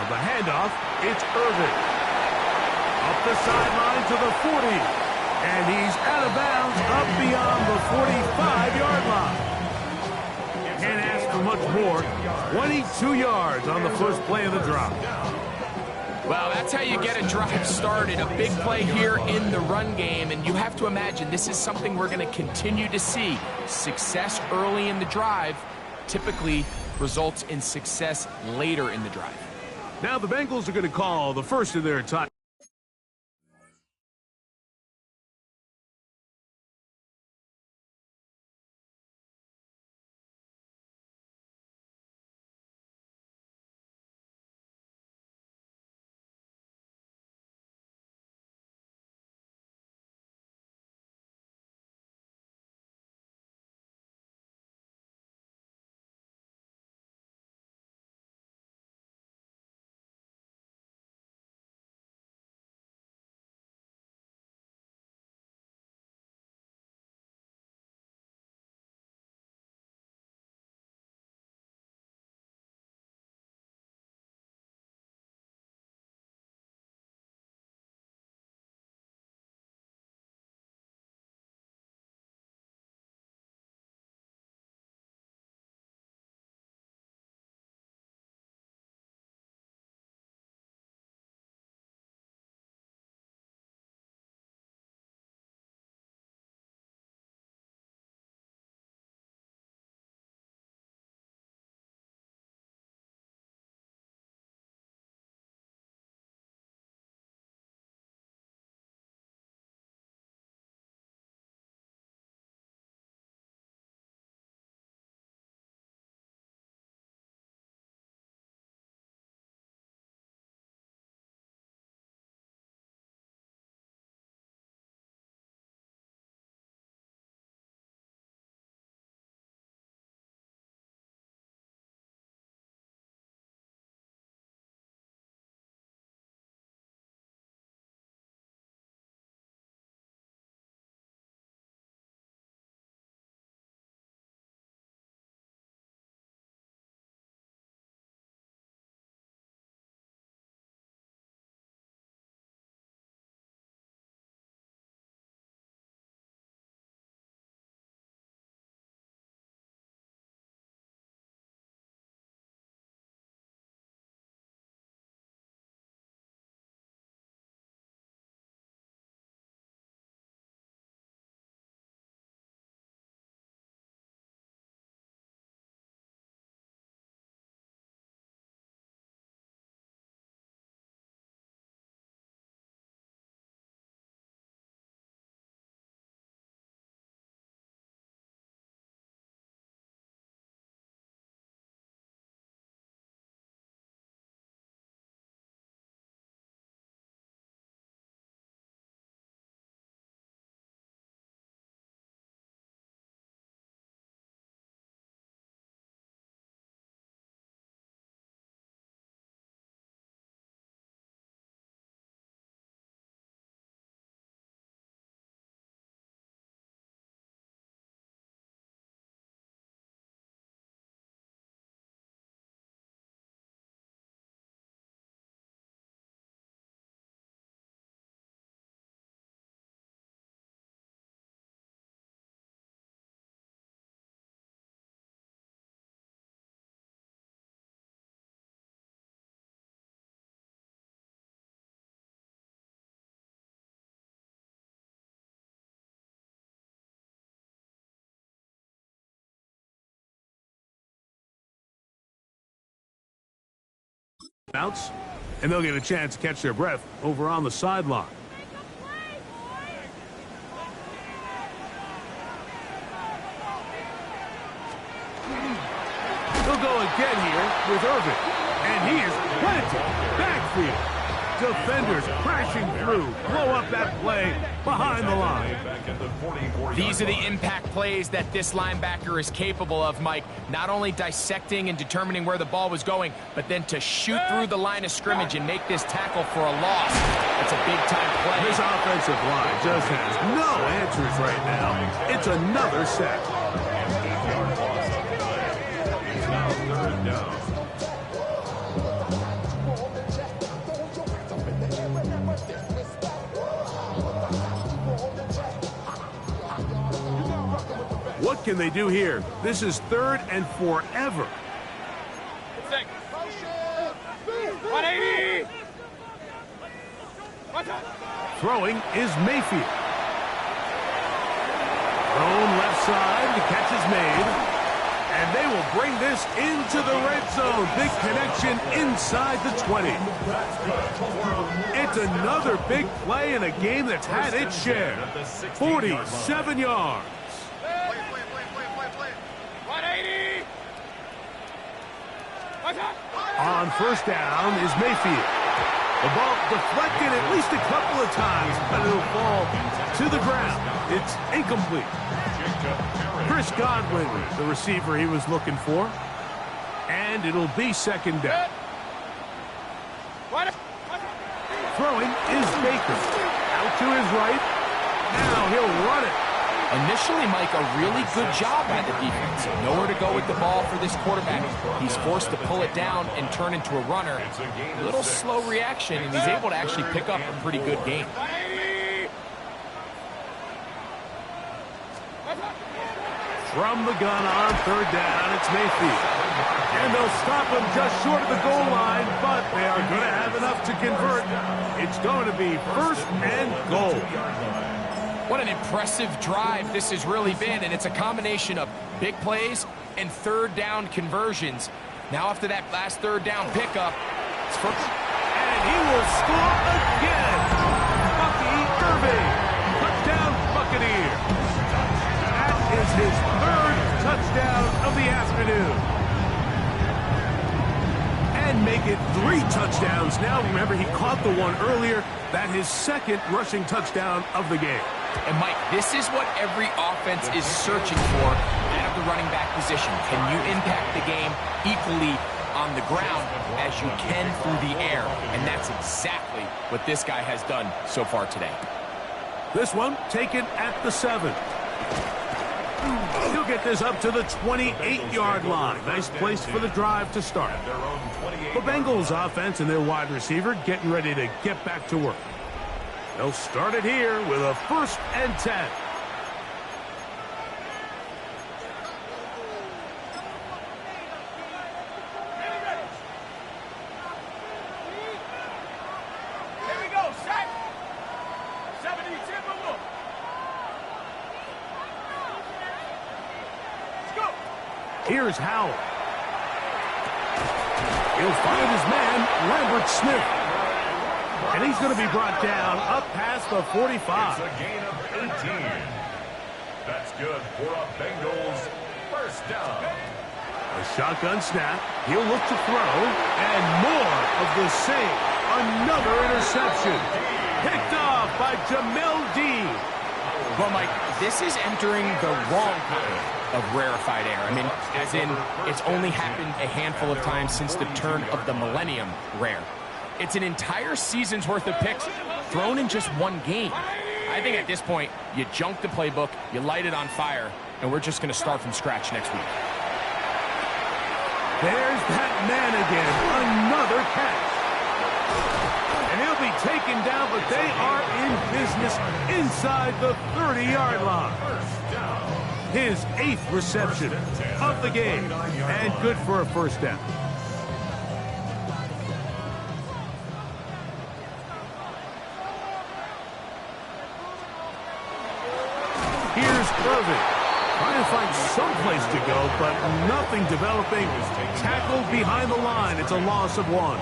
The handoff, it's Irvin. Up the sideline to the 40. And he's out of bounds up beyond the 45-yard line. Can't ask for much more. 22 yards on the first play of the drive. Well, that's how you get a drive started. A big play here in the run game. And you have to imagine this is something we're going to continue to see. Success early in the drive typically results in success later in the drive. Now the Bengals are going to call the first of their time. Bounce, and they'll get a chance to catch their breath over on the sideline. He'll go again here with Irvin, and he is planted backfield. Defenders crashing through, blow up that play behind the line. These are the impact plays that this linebacker is capable of, Mike. Not only dissecting and determining where the ball was going, but then to shoot through the line of scrimmage and make this tackle for a loss. That's a big-time play. This offensive line just has no answers right now. It's another sack. It's now 3rd down. What can they do here? This is 3rd and forever. 180! Throwing is Mayfield. Thrown left side, the catch is made. And they will bring this into the red zone. Big connection inside the 20. It's another big play in a game that's had its share. 47 yards. 180! On 1st down is Mayfield. The ball deflected at least a couple of times, but it'll fall to the ground. It's incomplete. Chris Godwin, the receiver he was looking for. And it'll be 2nd down. Throwing is Baker. Out to his right. Now he'll run it. Initially, Mike, a really good job by the defense. Nowhere to go with the ball for this quarterback. He's forced to pull it down and turn into a runner. A little slow reaction, and he's able to actually pick up a pretty good game. From the gun on 3rd down, it's Mayfield. And they'll stop him just short of the goal line, but they are going to have enough to convert. It's going to be 1st and goal. What an impressive drive this has really been, and it's a combination of big plays and 3rd down conversions. Now after that last 3rd down pickup, it's first. And he will score again. Bucky Irving. Touchdown, Buccaneer. That is his 3rd touchdown of the afternoon. And make it 3 touchdowns now. Remember, he caught the one earlier. That his 2nd rushing touchdown of the game. And, Mike, this is what every offense is searching for out of the running back position. Can you impact the game equally on the ground as you can through the air? And that's exactly what this guy has done so far today. This one taken at the 7. He'll get this up to the 28-yard line. Nice place for the drive to start. The Bengals offense and their wide receiver getting ready to get back to work. They'll start it here with a 1st and 10. Here we go, set. 72. Let's go. Here's Howell. He'll find his man, Lambert Smith. And he's going to be brought down up past the 45. It's a gain of 18. That's good for a Bengals 1st down. A shotgun snap. He'll look to throw. And more of the same. Another interception. Picked off by Jamel Dean. Well, Mike, this is entering the wrong kind of rarefied air. I mean, as in, it's only happened a handful of times since the turn of the millennium rare. It's an entire season's worth of picks thrown in just one game. I think at this point, you junk the playbook, you light it on fire, and we're just going to start from scratch next week. There's that man again. Another catch. And he'll be taken down, but they are in business inside the 30-yard line. His 8th reception of the game, and good for a 1st down. Here's Irvin, trying to find someplace to go, but nothing developing. Tackled behind the line. It's a loss of 1.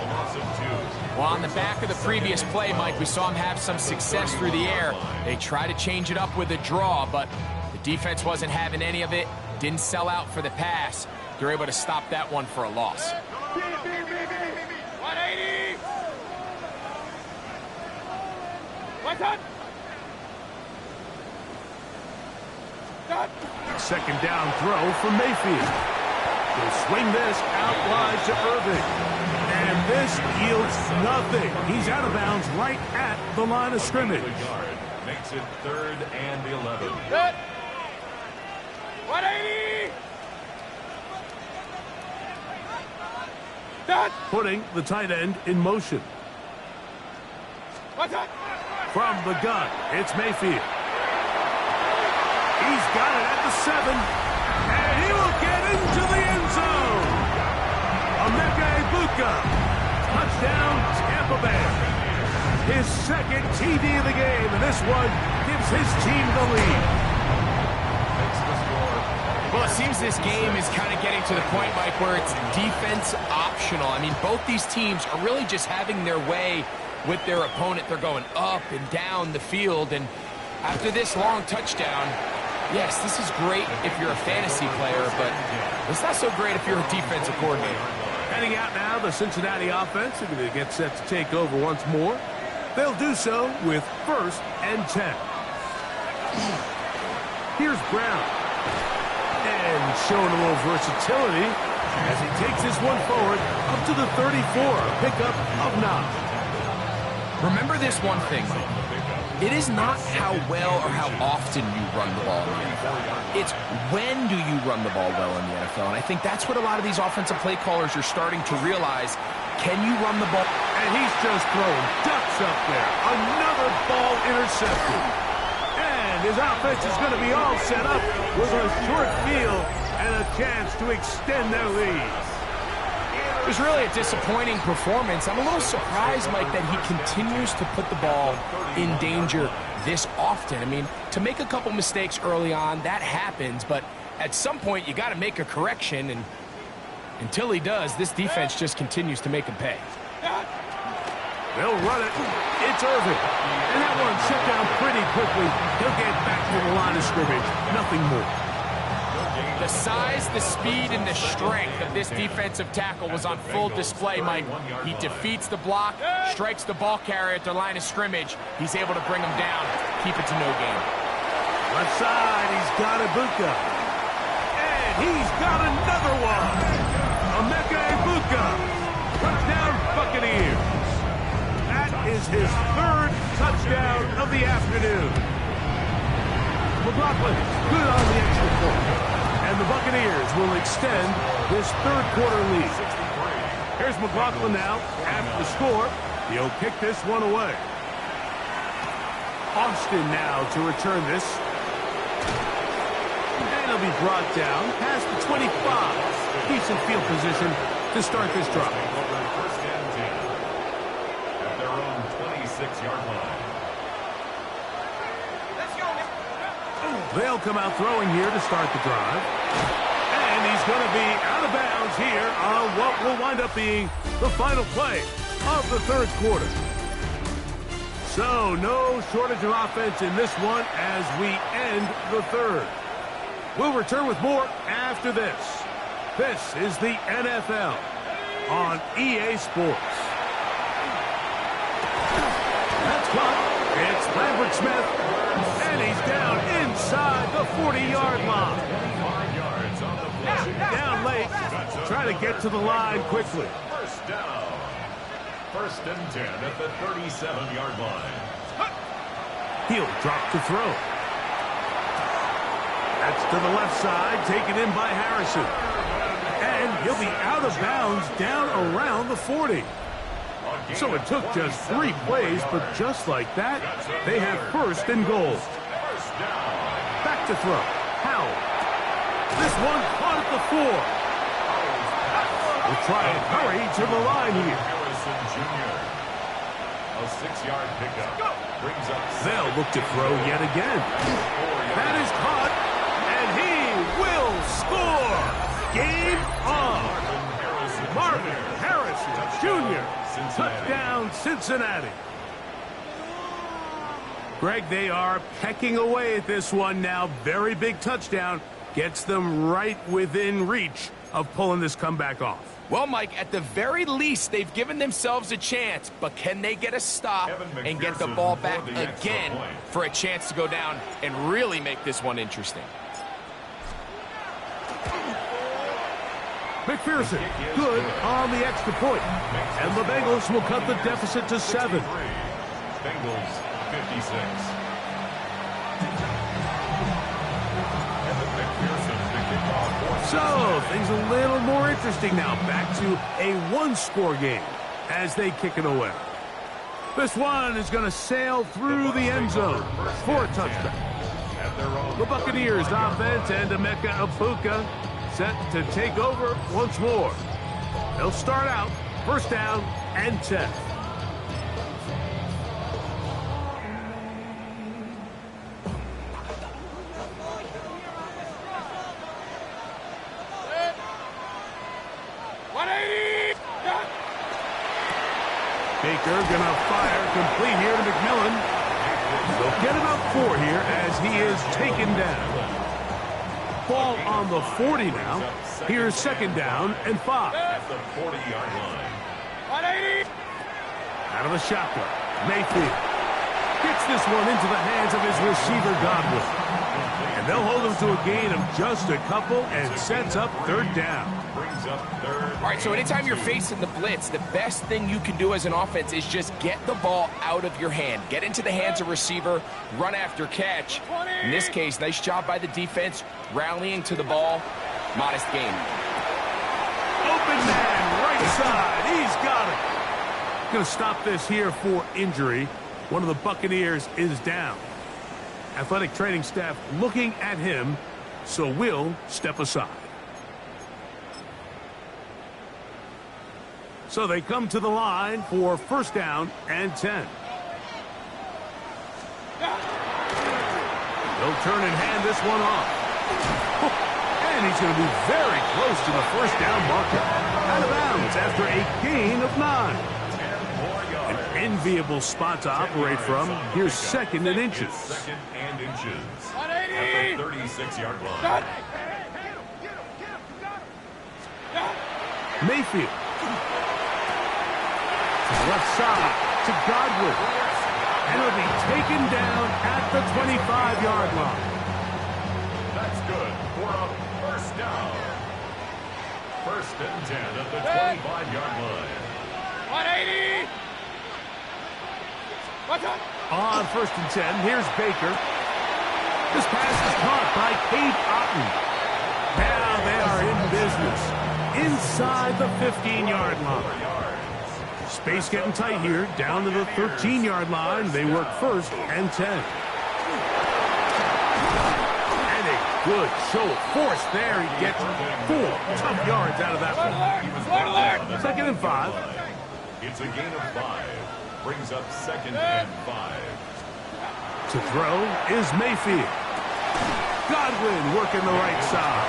Well, on the back of the previous play, Mike, we saw him have some success through the air. They tried to change it up with a draw, but the defense wasn't having any of it. Didn't sell out for the pass. They're able to stop that one for a loss. 180! One touch! Second down throw for Mayfield. He'll swing this out wide to Irving. And this yields nothing. He's out of bounds right at the line of scrimmage. Makes it 3rd and 11. Good. 180! Done. Putting the tight end in motion. One touch. From the gun, it's Mayfield. He's got it at the 7. And he will get into the end zone. Buka. Touchdown, Tampa Bay. His second TD of the game, and this one gives his team the lead. Makes the score. Well, it seems this game is kind of getting to the point, Mike, where it's defense optional. I mean, both these teams are really just having their way with their opponent. They're going up and down the field, and after this long touchdown, yes, this is great if you're a fantasy player, but it's not so great if you're a defensive coordinator. Heading out now, the Cincinnati offense are going to get set to take over once more. They'll do so with 1st and 10. Here's Brown. And showing a little versatility as he takes this one forward up to the 34, a pickup of 9. Remember this one thing, Mike. It is not how well or how often you run the ball in the NFL. It's when do you run the ball well in the NFL. And I think that's what a lot of these offensive play callers are starting to realize. Can you run the ball? And he's just throwing ducks up there. Another ball intercepted. And his offense is going to be all set up with a short field and a chance to extend their lead. It was really a disappointing performance. I'm a little surprised, Mike, that he continues to put the ball in danger this often. I mean, to make a couple mistakes early on, that happens, but at some point you got to make a correction, and until he does, this defense just continues to make him pay. They'll run it. It's Irving. And that one shut down pretty quickly. He'll get back to the line of scrimmage. Nothing more. The size, the speed, and the strength of this defensive tackle was on full display, Mike. He defeats the block, strikes the ball carrier at the line of scrimmage. He's able to bring him down, keep it to no gain. Left side, he's got Ibuka. And he's got another one. Ibuka. Touchdown, Buccaneers. That is his 3rd touchdown of the afternoon. McLaughlin, good on the extra point. And the Buccaneers will extend this 3rd quarter lead. Here's McLaughlin now. After the score, he'll kick this one away. Austin now to return this. And he'll be brought down past the 25. Decent field position to start this drive. 1st and 10 at their own 26-yard line. They'll come out throwing here to start the drive. And he's going to be out of bounds here on what will wind up being the final play of the 3rd quarter. So no shortage of offense in this one as we end the 3rd. We'll return with more after this. This is the NFL on EA Sports. That's caught. It's Lambert Smith. And he's down inside the 40-yard line. 5 yards on the play. Down late, trying to get to the line quickly. 1st down. 1st and 10 at the 37-yard line. He'll drop to throw. That's to the left side, taken in by Harrison. And he'll be out of bounds down around the 40. So it took just 3 plays, but just like that, they have 1st and goal. Back to throw. Howell. This one caught at the 4. We'll try and hurry to the line here. Harrison Jr. A 6-yard pickup. Brings up. They'll look to throw yet again. That is caught, and he will score. Game on. Marvin Harrison Jr. Touchdown, Cincinnati. Greg, they are pecking away at this one now. Very big touchdown. Gets them right within reach of pulling this comeback off. Well, Mike, at the very least, they've given themselves a chance, but can they get a stop and get the ball back again for a chance to go down and really make this one interesting? McPherson, good on the extra point. And the Bengals will cut the deficit to 7. Bengals 56. So, things a little more interesting now. Back to a one-score game as they kick it away. This one is going to sail through the end zone for a touchdown. The Buccaneers offense and Emeka Ibuka set to take over once more. They'll start out first down and 10. Baker gonna fire complete here to McMillan. They'll get about 4 here as he is taken down. Ball on the 40 now. Here's second down and 5. At the 40-yard line. 180. Out of the shotgun, Mayfield gets this one into the hands of his receiver Godwin. And they'll hold him to a gain of just a couple and sets up third down. Brings up third. All right, so anytime you're facing the blitz, the best thing you can do as an offense is just get the ball out of your hand. Get into the hands of receiver, run after catch. In this case, nice job by the defense, rallying to the ball. Modest gain. Open man, right side. He's got it. Going to stop this here for injury. One of the Buccaneers is down. Athletic training staff looking at him, so we'll step aside. So they come to the line for first down and 10. They'll turn and hand this one off. And he's going to be very close to the first down marker. Out of bounds after a gain of 9. An enviable spot to operate from. Here's second and inches. Second and inches. At the 36-yard line. Mayfield. Left side to Godwin. And it'll be taken down at the 25-yard line. That's good for a first down. First and 10 at the 25-yard line. 180. What's up? On first and 10, here's Baker. This pass is caught by Cade Otton. Now they are in business inside the 15-yard line. Space getting tight here, down to the 13-yard line. They work first and 10. And a good show of force there. He gets 4 tough yards out of that one. Second and 5. It's a gain of 5. Brings up second and 5. To throw is Mayfield. Godwin working the right side.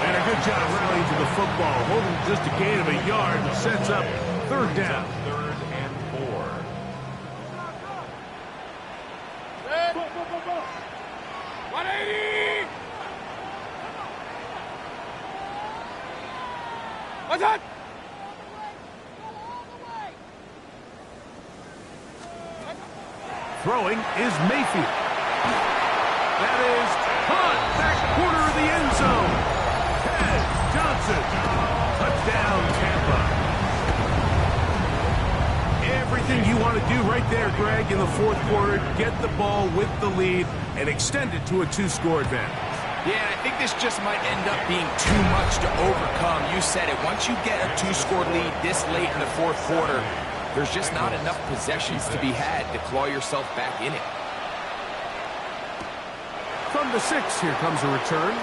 And a good job rallying to the football. Holding just a gain of a yard that sets up third down. Third and 4. What's up? Throwing is Mayfield. That is caught back corner of the end zone. Ted Johnson. Touchdown, Tampa. Everything you want to do right there, Greg, in the fourth quarter. Get the ball with the lead and extend it to a 2-score advantage. Yeah, I think this just might end up being too much to overcome. You said it. Once you get a 2-score lead this late in the fourth quarter, there's just not enough possessions to be had to claw yourself back in it. From the 6, here comes a return.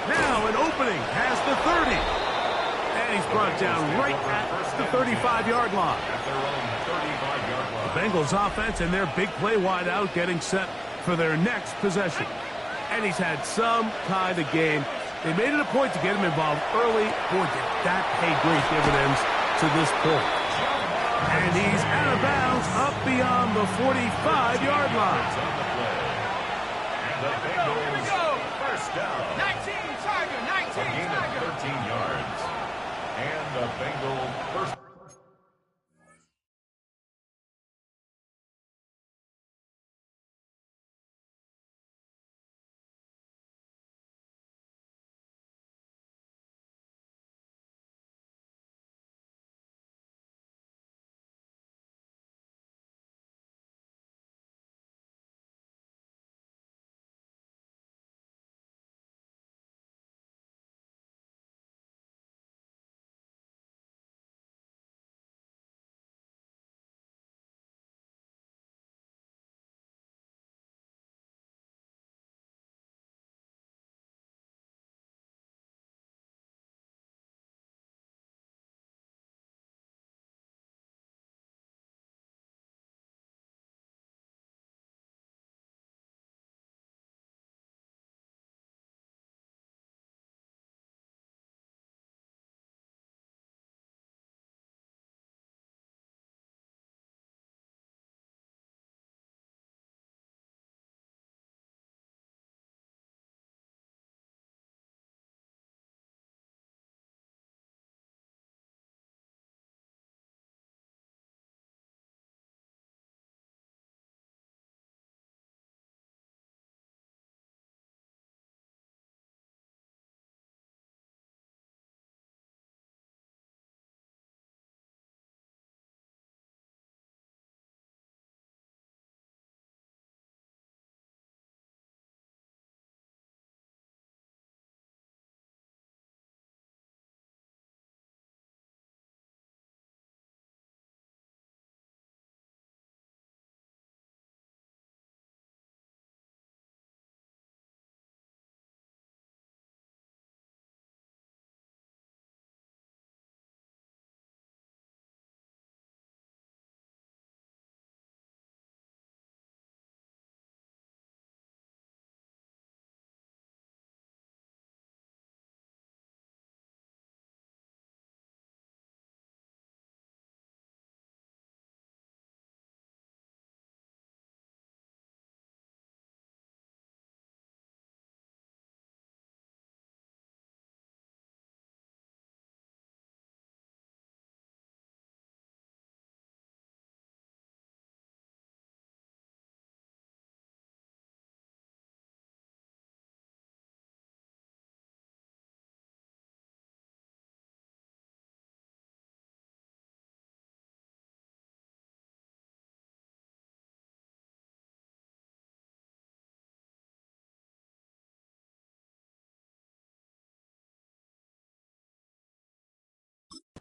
Now an opening past the 30. And he's brought down right at the 35-yard line. At their own 35-yard line. The Bengals offense and their big play wide out getting set for their next possession. And And he's had some kind of game. They made it a point to get him involved early. Boy, did that pay great dividends to this point. And he's out of bounds up beyond the 45-yard line. The Bengals first down. 19, Tiger, 19, A gain of 13 yards. And the Bengals first.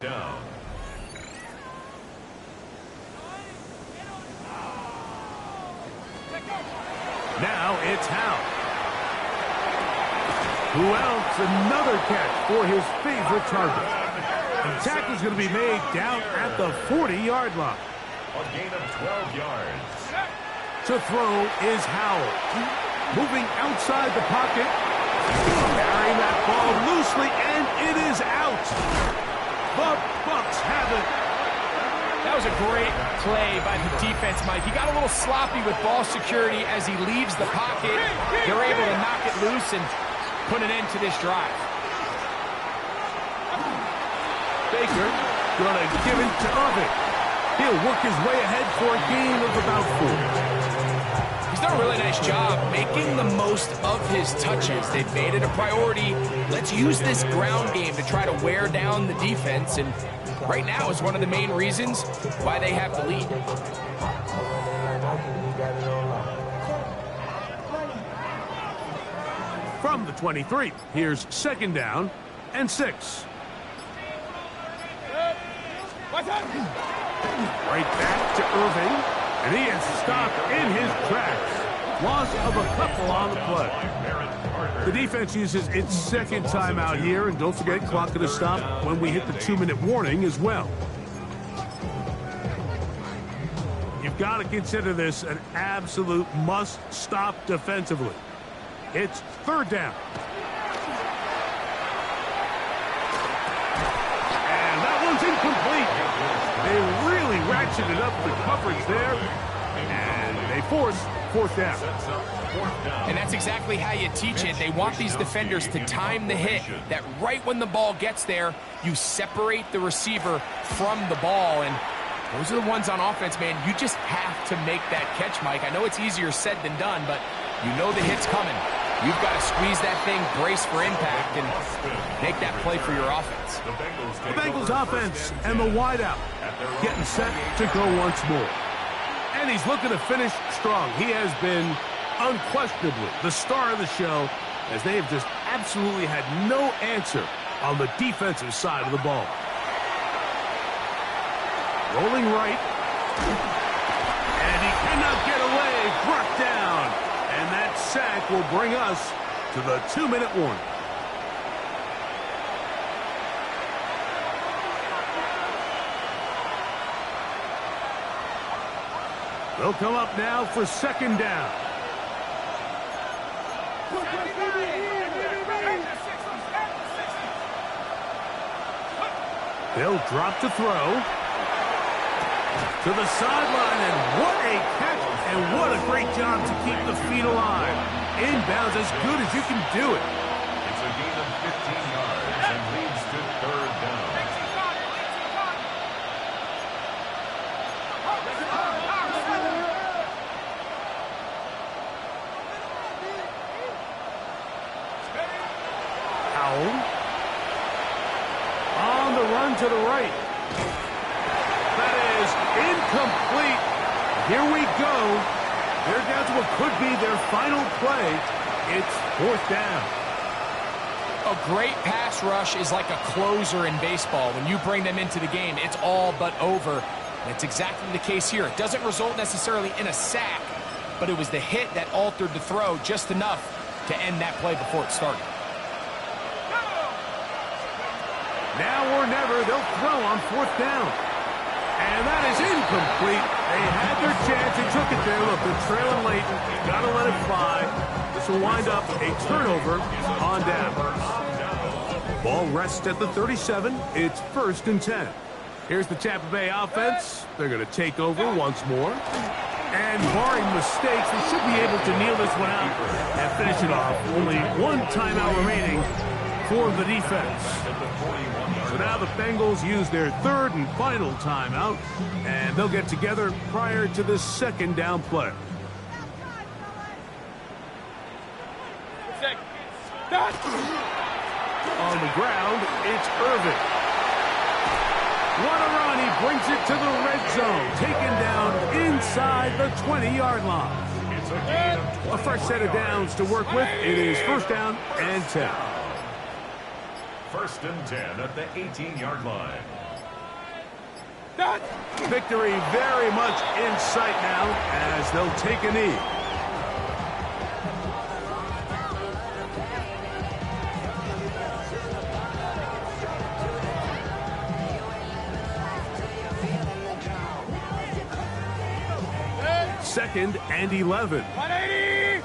Down. Now it's Howe. Who else? Another catch for his favorite target. And the tackle's going to be made down at the 40-yard line. A gain of 12 yards. To throw is Howell. Moving outside the pocket. Carrying that ball loosely, and it is out. The Bucs have it. That was a great play by the defense, Mike. He got a little sloppy with ball security as he leaves the pocket. They're able to knock it loose and put an end to this drive. Baker going to give it to Irving. He'll work his way ahead for a gain of about 4. He's done a really nice job making the most of his touches. They've made it a priority. Let's use this ground game to try to wear down the defense, and right now is one of the main reasons why they have the lead. From the 23, here's 2nd down and 6. Right back to Irving. And he is stopped in his tracks. Loss of a couple on the play. The defense uses its 2nd timeout here, and don't forget, clock going to stop when we hit the 2-minute warning as well. You've got to consider this an absolute must-stop defensively. It's third down. And that one's incomplete. They really ratcheted up the coverage there, and they force fourth down. And that's exactly how you teach it. They want these defenders to time the hit, that right when the ball gets there, you separate the receiver from the ball. And those are the ones on offense, man. You just have to make that catch, Mike. I know it's easier said than done, but you know the hit's coming. You've got to squeeze that thing, brace for impact, and make that play for your offense. The Bengals offense and the wideout getting set to go once more. And he's looking to finish strong. He has been unquestionably the star of the show, as they have just absolutely had no answer on the defensive side of the ball. Rolling right. And he cannot get away. Brought down. And that sack will bring us to the 2-minute warning. They'll come up now for second down. They'll drop to throw. To the sideline, and what a catch, and what a great job to keep the feet alive. Inbounds as good as you can do it. It's a gain of 15 yards and leads to third down. Howell. On the run to the right. That is incomplete. Here we go. They're down to what could be their final play. It's fourth down. A great pass rush is like a closer in baseball. When you bring them into the game, it's all but over. And it's exactly the case here. It doesn't result necessarily in a sack, but it was the hit that altered the throw just enough to end that play before it started. Now or never, they'll throw on fourth down. And that is incomplete. They had their chance. They took it there. Look, they're trailing late. Got to let it fly. This will wind up a turnover on down. Ball rests at the 37. It's 1st and 10. Here's the Tampa Bay offense. They're going to take over once more. And barring mistakes, they should be able to kneel this one out and finish it off. Only one timeout remaining for the defense. So now the Bengals use their third and final timeout, and they'll get together prior to the second down play. On the ground, it's Irvin. What a run. He brings it to the red zone, taken down inside the 20-yard line. It's a gain of 20. A fresh set of downs to work with. It is 1st down and 10. 1st and 10 at the 18-yard line. Victory very much in sight now as they'll take a knee. Second and 11. 180!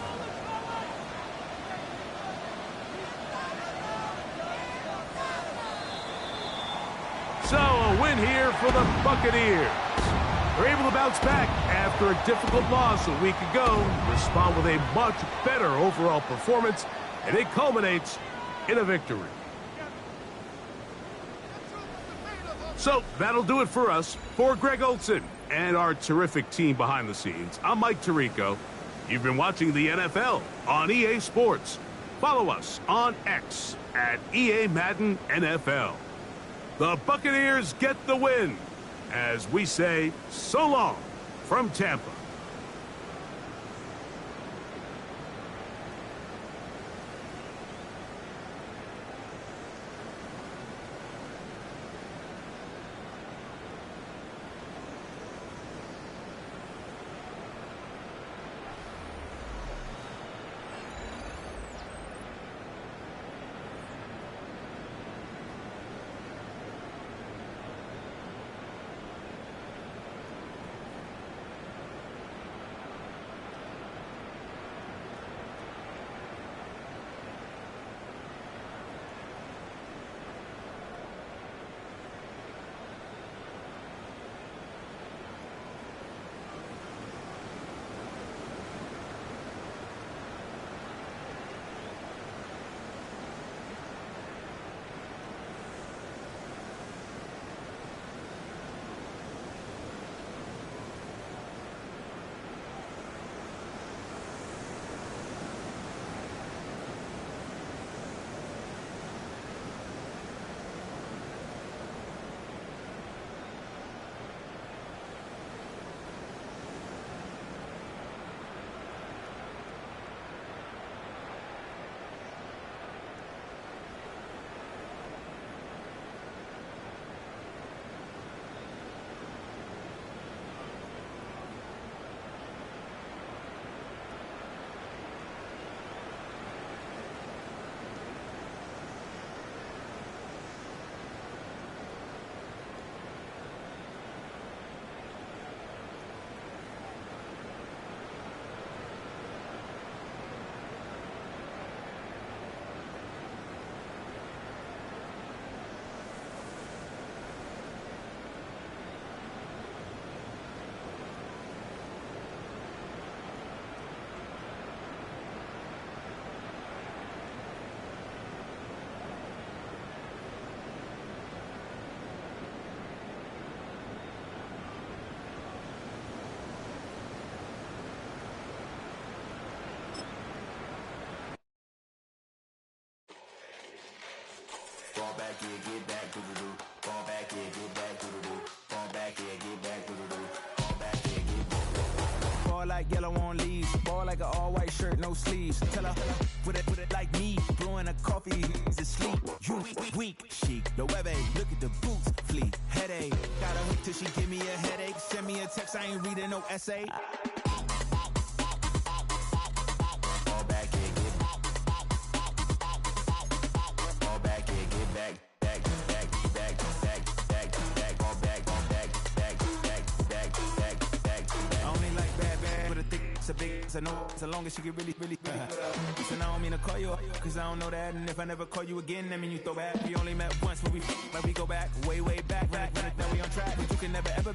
So a win here for the Buccaneers. They're able to bounce back after a difficult loss a week ago, respond with a much better overall performance, and it culminates in a victory. So that'll do it for us. For Greg Olson and our terrific team behind the scenes, I'm Mike Tirico. You've been watching the NFL on EA Sports. Follow us on X at EA Madden NFL. The Buccaneers get the win as we say so long from Tampa. back, yeah, get back, do-do-do. Fall back, yeah, get back, do-do-do. Fall back, yeah, get back, do-do-do. Fall back, yeah, get back. Ball like yellow on leaves. Ball like an all-white shirt, no sleeves. Tell her, with it like me. Blowing a coffee, he's asleep. You weak, chic. The web, look at the boots, fleet. Headache. Gotta wait till she give me a headache. Send me a text, I ain't reading no essay. I know so long as she get really Listen, I don't mean to call you up, cause I don't know that. And if I never call you again, that mean you throw back. We only met once, but we go back, way back. Now we on track, but you can never ever